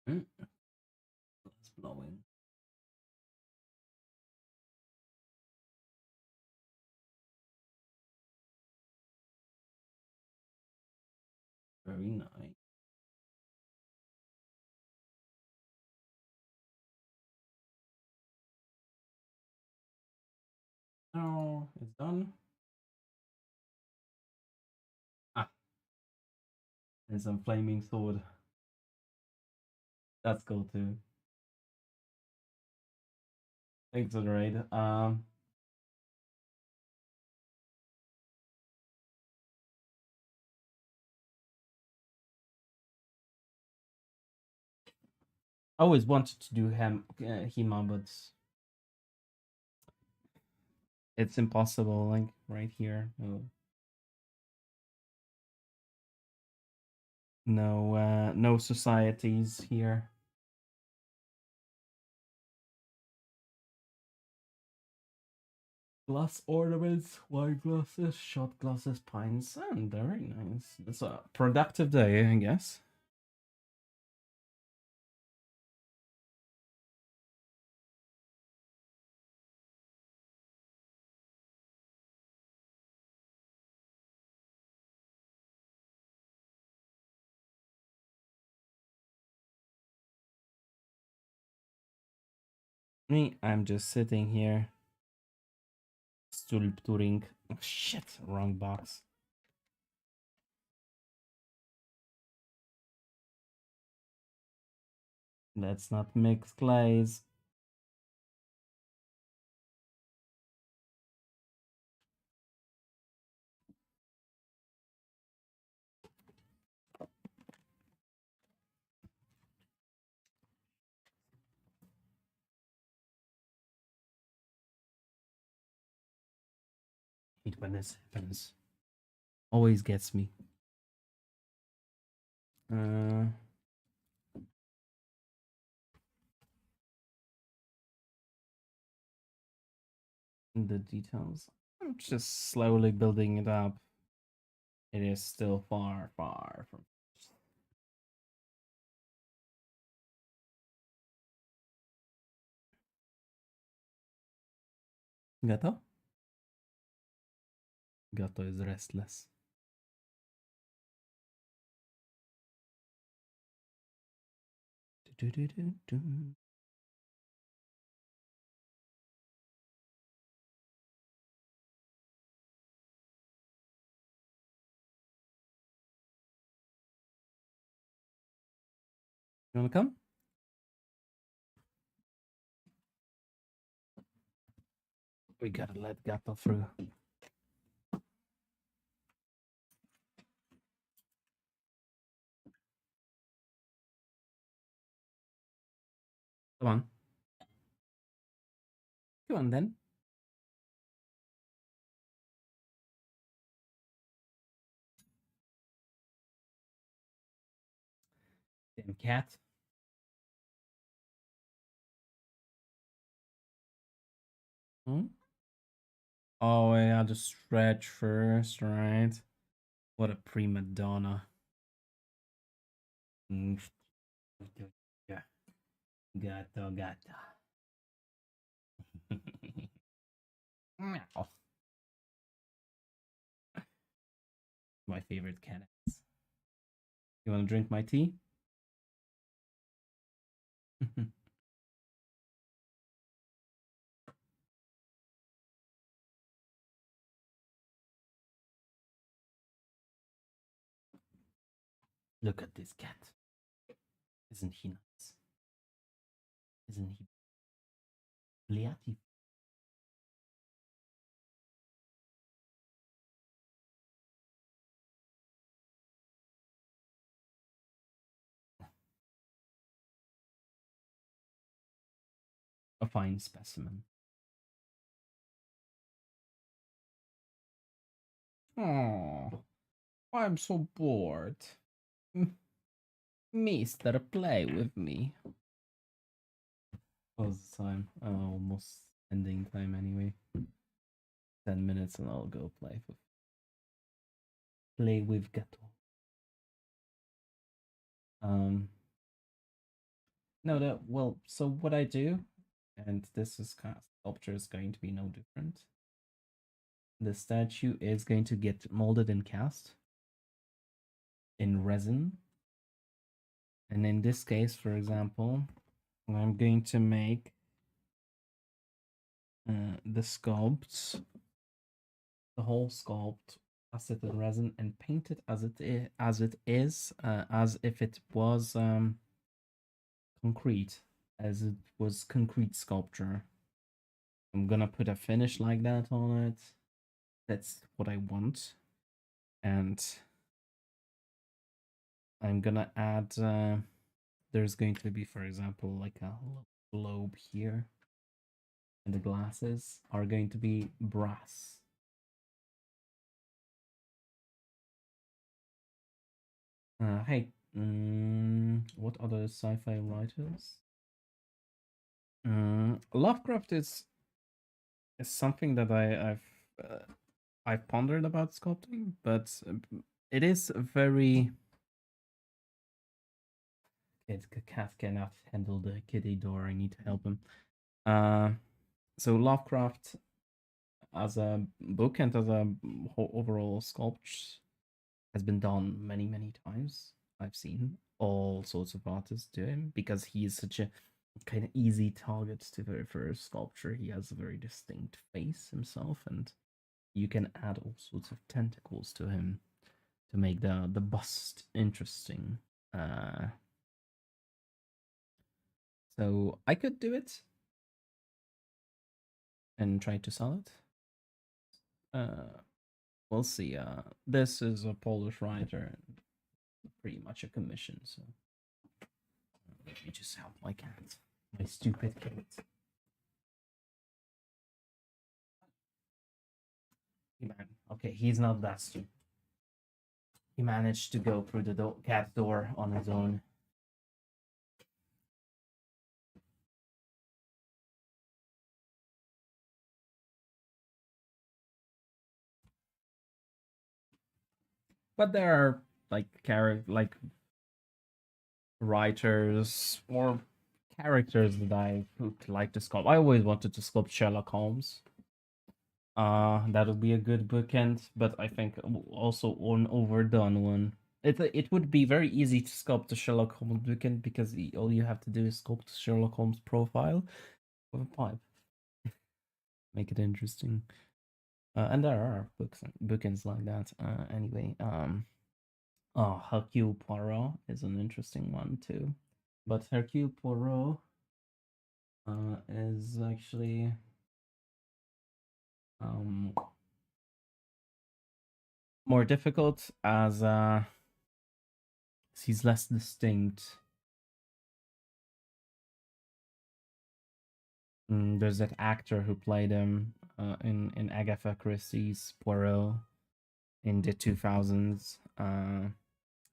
It's blowing. Very nice. Oh, it's done. Ah, and some flaming sword. That's cool too. Thanks for the raid. I always wanted to do Hema, but it's impossible. Like right here, no societies here. Glass ornaments, wine glasses, shot glasses, pines, and very nice. It's a productive day, I guess. Me, I'm just sitting here, sculpturing. Oh, shit, wrong box. Let's not mix clays. Hate when this happens. Always gets me. The details. I'm just slowly building it up. It is still far, far from. Gato? Gato is restless. You wanna come? We gotta let Gato through. Come on. Come on then. Damn cat. Hmm? Oh, I had to stretch first, right? What a prima donna. Yeah. Gato, gato. Meow. My favorite cat. You want to drink my tea? Look at this cat. Isn't he nice? Isn't he Liati? A fine specimen. Oh, I'm so bored. Mister, play with me. What's the time? Almost ending time anyway. 10 minutes and I'll go play with Gato. No, well, so what I do, and this is kind of sculpture is going to be no different. The statue is going to get molded and cast in resin. And in this case, for example, I'm going to make the sculpts, the whole sculpt, cast it in resin and paint it as it is, as if it was concrete, as it was concrete sculpture. I'm gonna put a finish like that on it. That's what I want. And I'm gonna add, there's going to be, for example, like a globe here. And the glasses are going to be brass. Hey, what other sci-fi writers? Lovecraft is something that I've pondered about sculpting, but it is very. The cat cannot handle the kitty door. I need to help him. So Lovecraft as a book and as a overall sculpture has been done many times. I've seen all sorts of artists do him because he is such a kind of easy target to for a sculpture. He has a very distinct face himself, and you can add all sorts of tentacles to him to make the bust interesting. So I could do it and try to sell it. We'll see. This is a Polish writer, pretty much a commission. So let me just help my cat, my stupid cat. Okay, he's not that stupid. He managed to go through the cat door on his own. But there are like writers or characters that I would like to sculpt. I always wanted to sculpt Sherlock Holmes. That would be a good bookend, but I think also an overdone one. It would be very easy to sculpt the Sherlock Holmes bookend because all you have to do is sculpt Sherlock Holmes profile with a pipe. Make it interesting. And there are bookends like that. Anyway, Hercule Poirot is an interesting one too. But Hercule Poirot is actually more difficult as he's less distinct. There's that actor who played him in Agatha Christie's Poirot in the 2000s,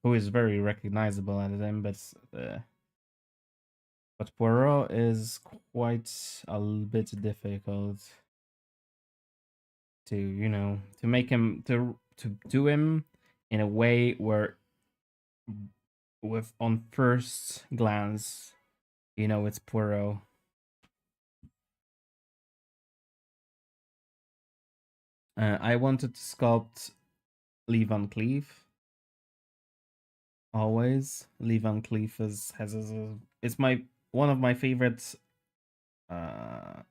who is very recognizable at him, but Poirot is quite a bit difficult to make him to do him in a way where with on first glance it's Poirot. I wanted to sculpt Lee Van Cleef. Always, Lee Van Cleef it's my one of my favorite uh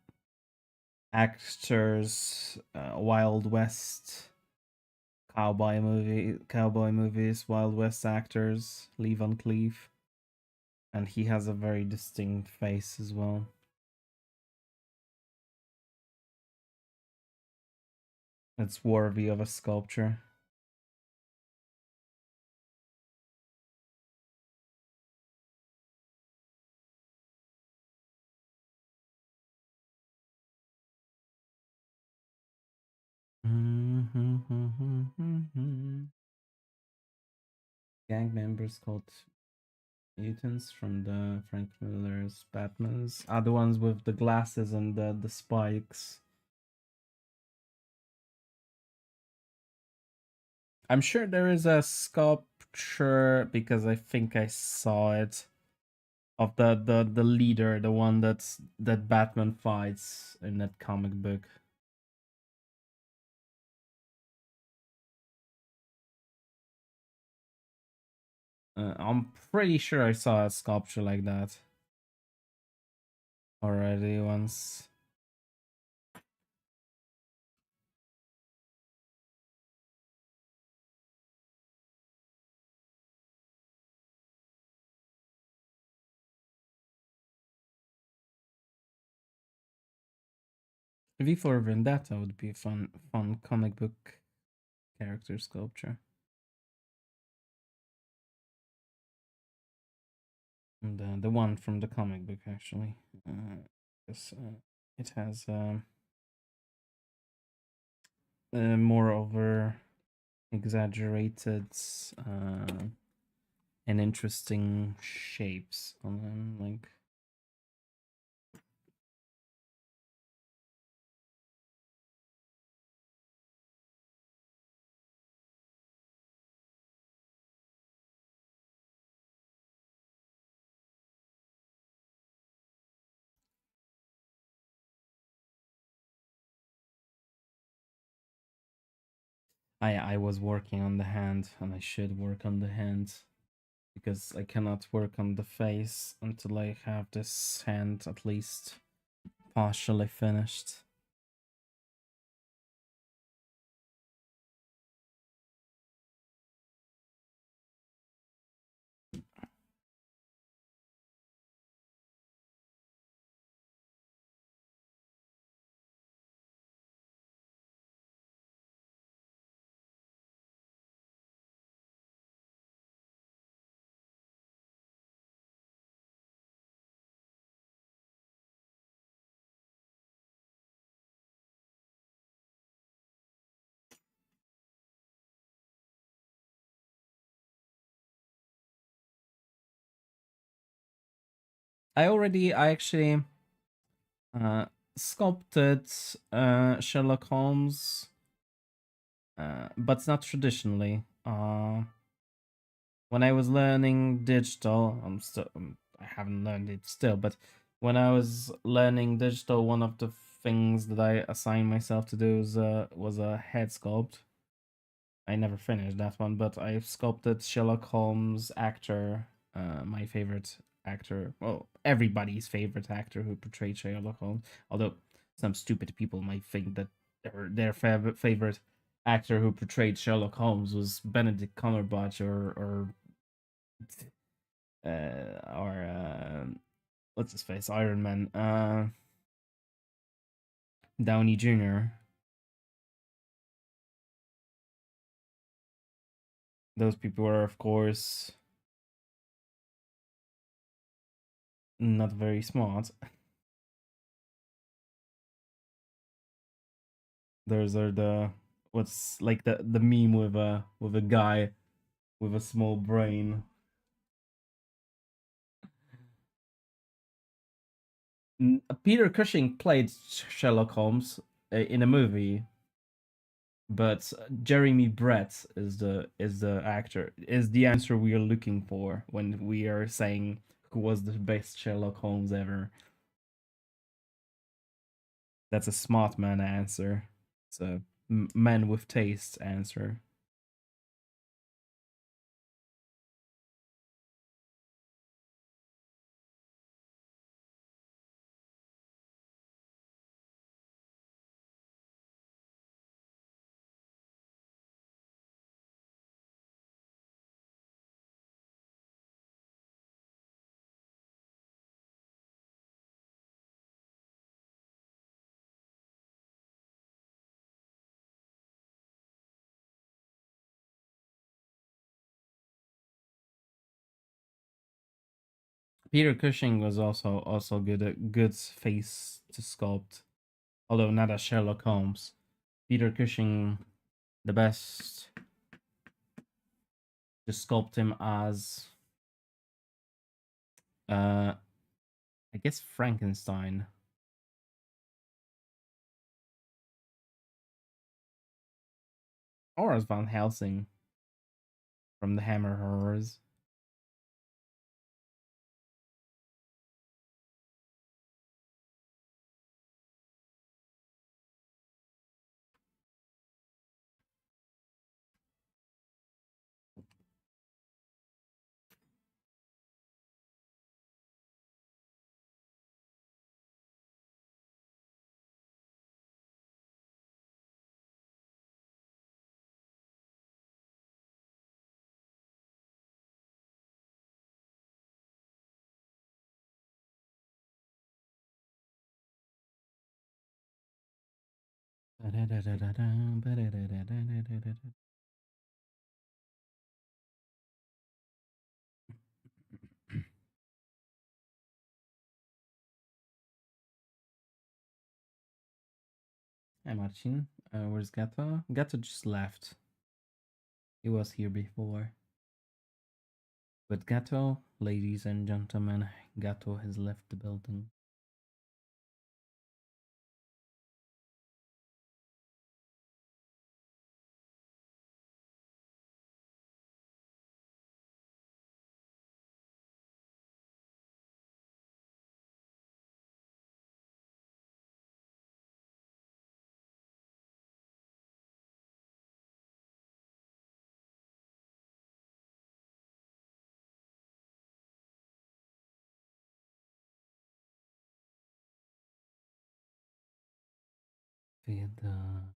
actors. Wild West cowboy movies, Wild West actors, Lee Van Cleef, and he has a very distinct face as well. It's worthy of a sculpture. Gang members called mutants from the Frank Miller's Batman's are the ones with the glasses and the spikes. I'm sure there is a sculpture because I think I saw it of the leader, the one that Batman fights in that comic book. I'm pretty sure I saw a sculpture like that already once. V for Vendetta would be a fun comic book character sculpture. The one from the comic book, actually. It has moreover exaggerated and interesting shapes on them, like. I was working on the hand, and I should work on the hand because I cannot work on the face until I have this hand at least partially finished. I actually sculpted Sherlock Holmes, but not traditionally. When I was learning digital, I haven't learned it still, but when I was learning digital, one of the things that I assigned myself to do was a head sculpt. I never finished that one, but I sculpted Sherlock Holmes actor, my favorite actor, well, everybody's favorite actor who portrayed Sherlock Holmes. Although some stupid people might think that their favorite actor who portrayed Sherlock Holmes was Benedict Cumberbatch or what's his face, Iron Man, Downey Jr. Those people are, of course, not very smart. Those are the what's like the meme with a guy with a small brain. Peter Cushing played Sherlock Holmes in a movie, but Jeremy Brett is the actor, is the answer we are looking for when we are saying who was the best Sherlock Holmes ever. That's a smart man answer. It's a man with taste answer. Peter Cushing was also good at good face to sculpt, although not as Sherlock Holmes. Peter Cushing, the best to sculpt him as, I guess Frankenstein. Or as Van Helsing from the Hammer Horrors. Hi Marcin, where's Gato? Gato just left. He was here before. But Gato, ladies and gentlemen, Gato has left the building. Vida.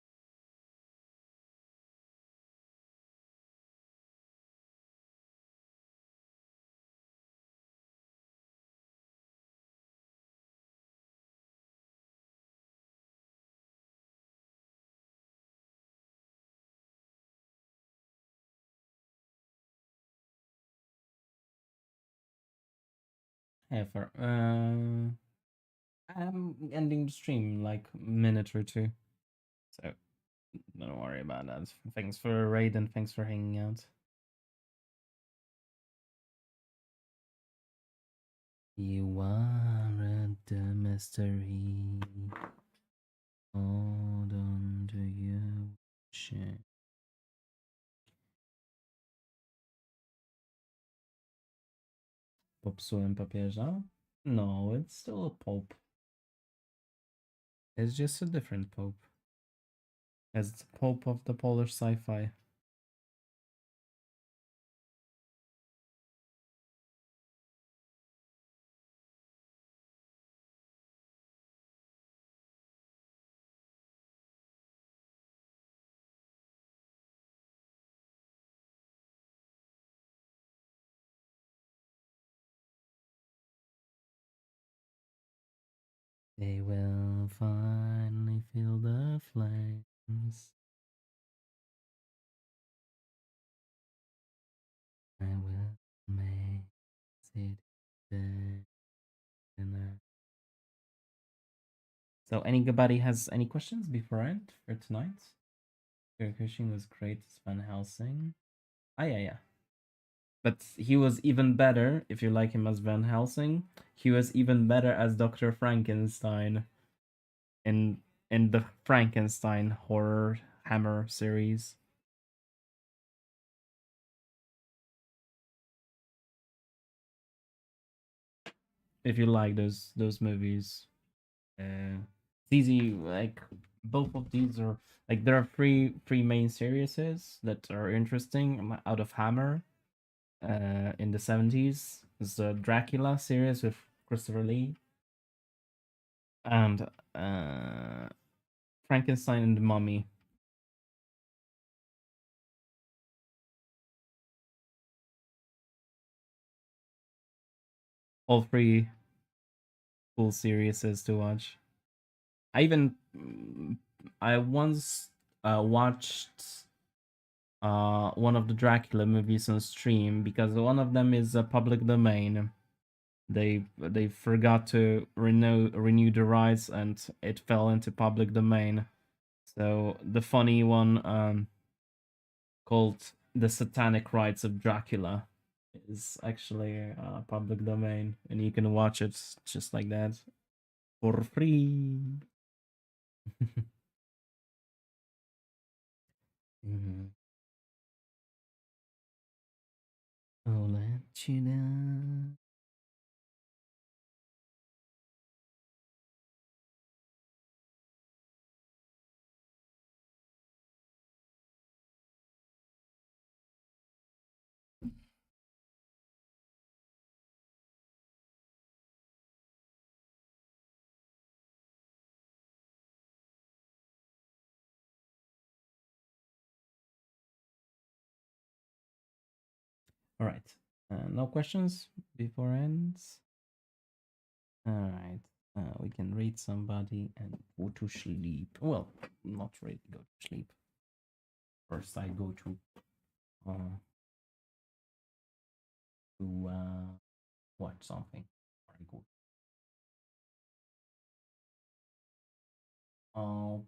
Ever. I'm ending the stream in like a minute or two. So don't worry about that. Thanks for a raid and thanks for hanging out. You are the mystery. Hold on to you. Shit. Popsułem papieża? No, it's still a pope. It's just a different pope. As the pope of the Polish sci-fi. They will finally feel the flames. I will make it better. So anybody has any questions before I end for tonight? Your Cushing was great as Van Helsing. Ah, yeah. But he was even better, if you like him as Van Helsing, he was even better as Dr. Frankenstein in the Frankenstein horror Hammer series. If you like those movies. It's easy, like both of these are like there are three main series that are interesting out of Hammer. In the 70s, is the Dracula series with Christopher Lee, and Frankenstein and the Mummy. All three cool series to watch. I even I once watched one of the Dracula movies on stream because one of them is a public domain. They forgot to renew the rights and it fell into public domain. So the funny one called The Satanic Rites of Dracula is actually public domain and you can watch it just like that for free. Mhm. I'll let you know. All right. No questions before ends. All right. We can read somebody and go to sleep. Well, not really go to sleep. First, I go to watch something. Very good. Oh,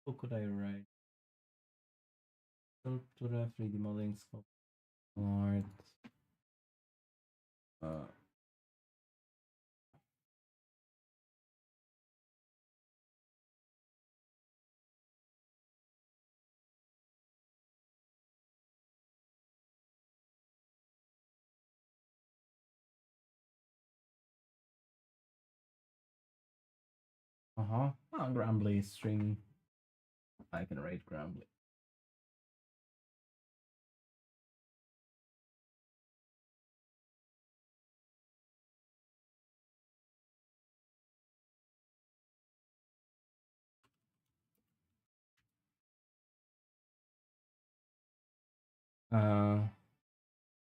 who could I write? Sculptura, 3D modeling, sculpt art. Grumbly string. I can write Grumbly.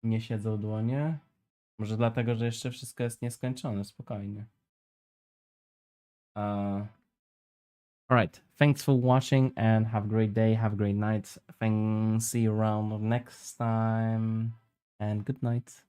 Nie siedzą dłonie. Może dlatego, że jeszcze wszystko jest nieskończone. Spokojnie. Alright. Thanks for watching and have a great day. Have a great night. See you around next time. And good night.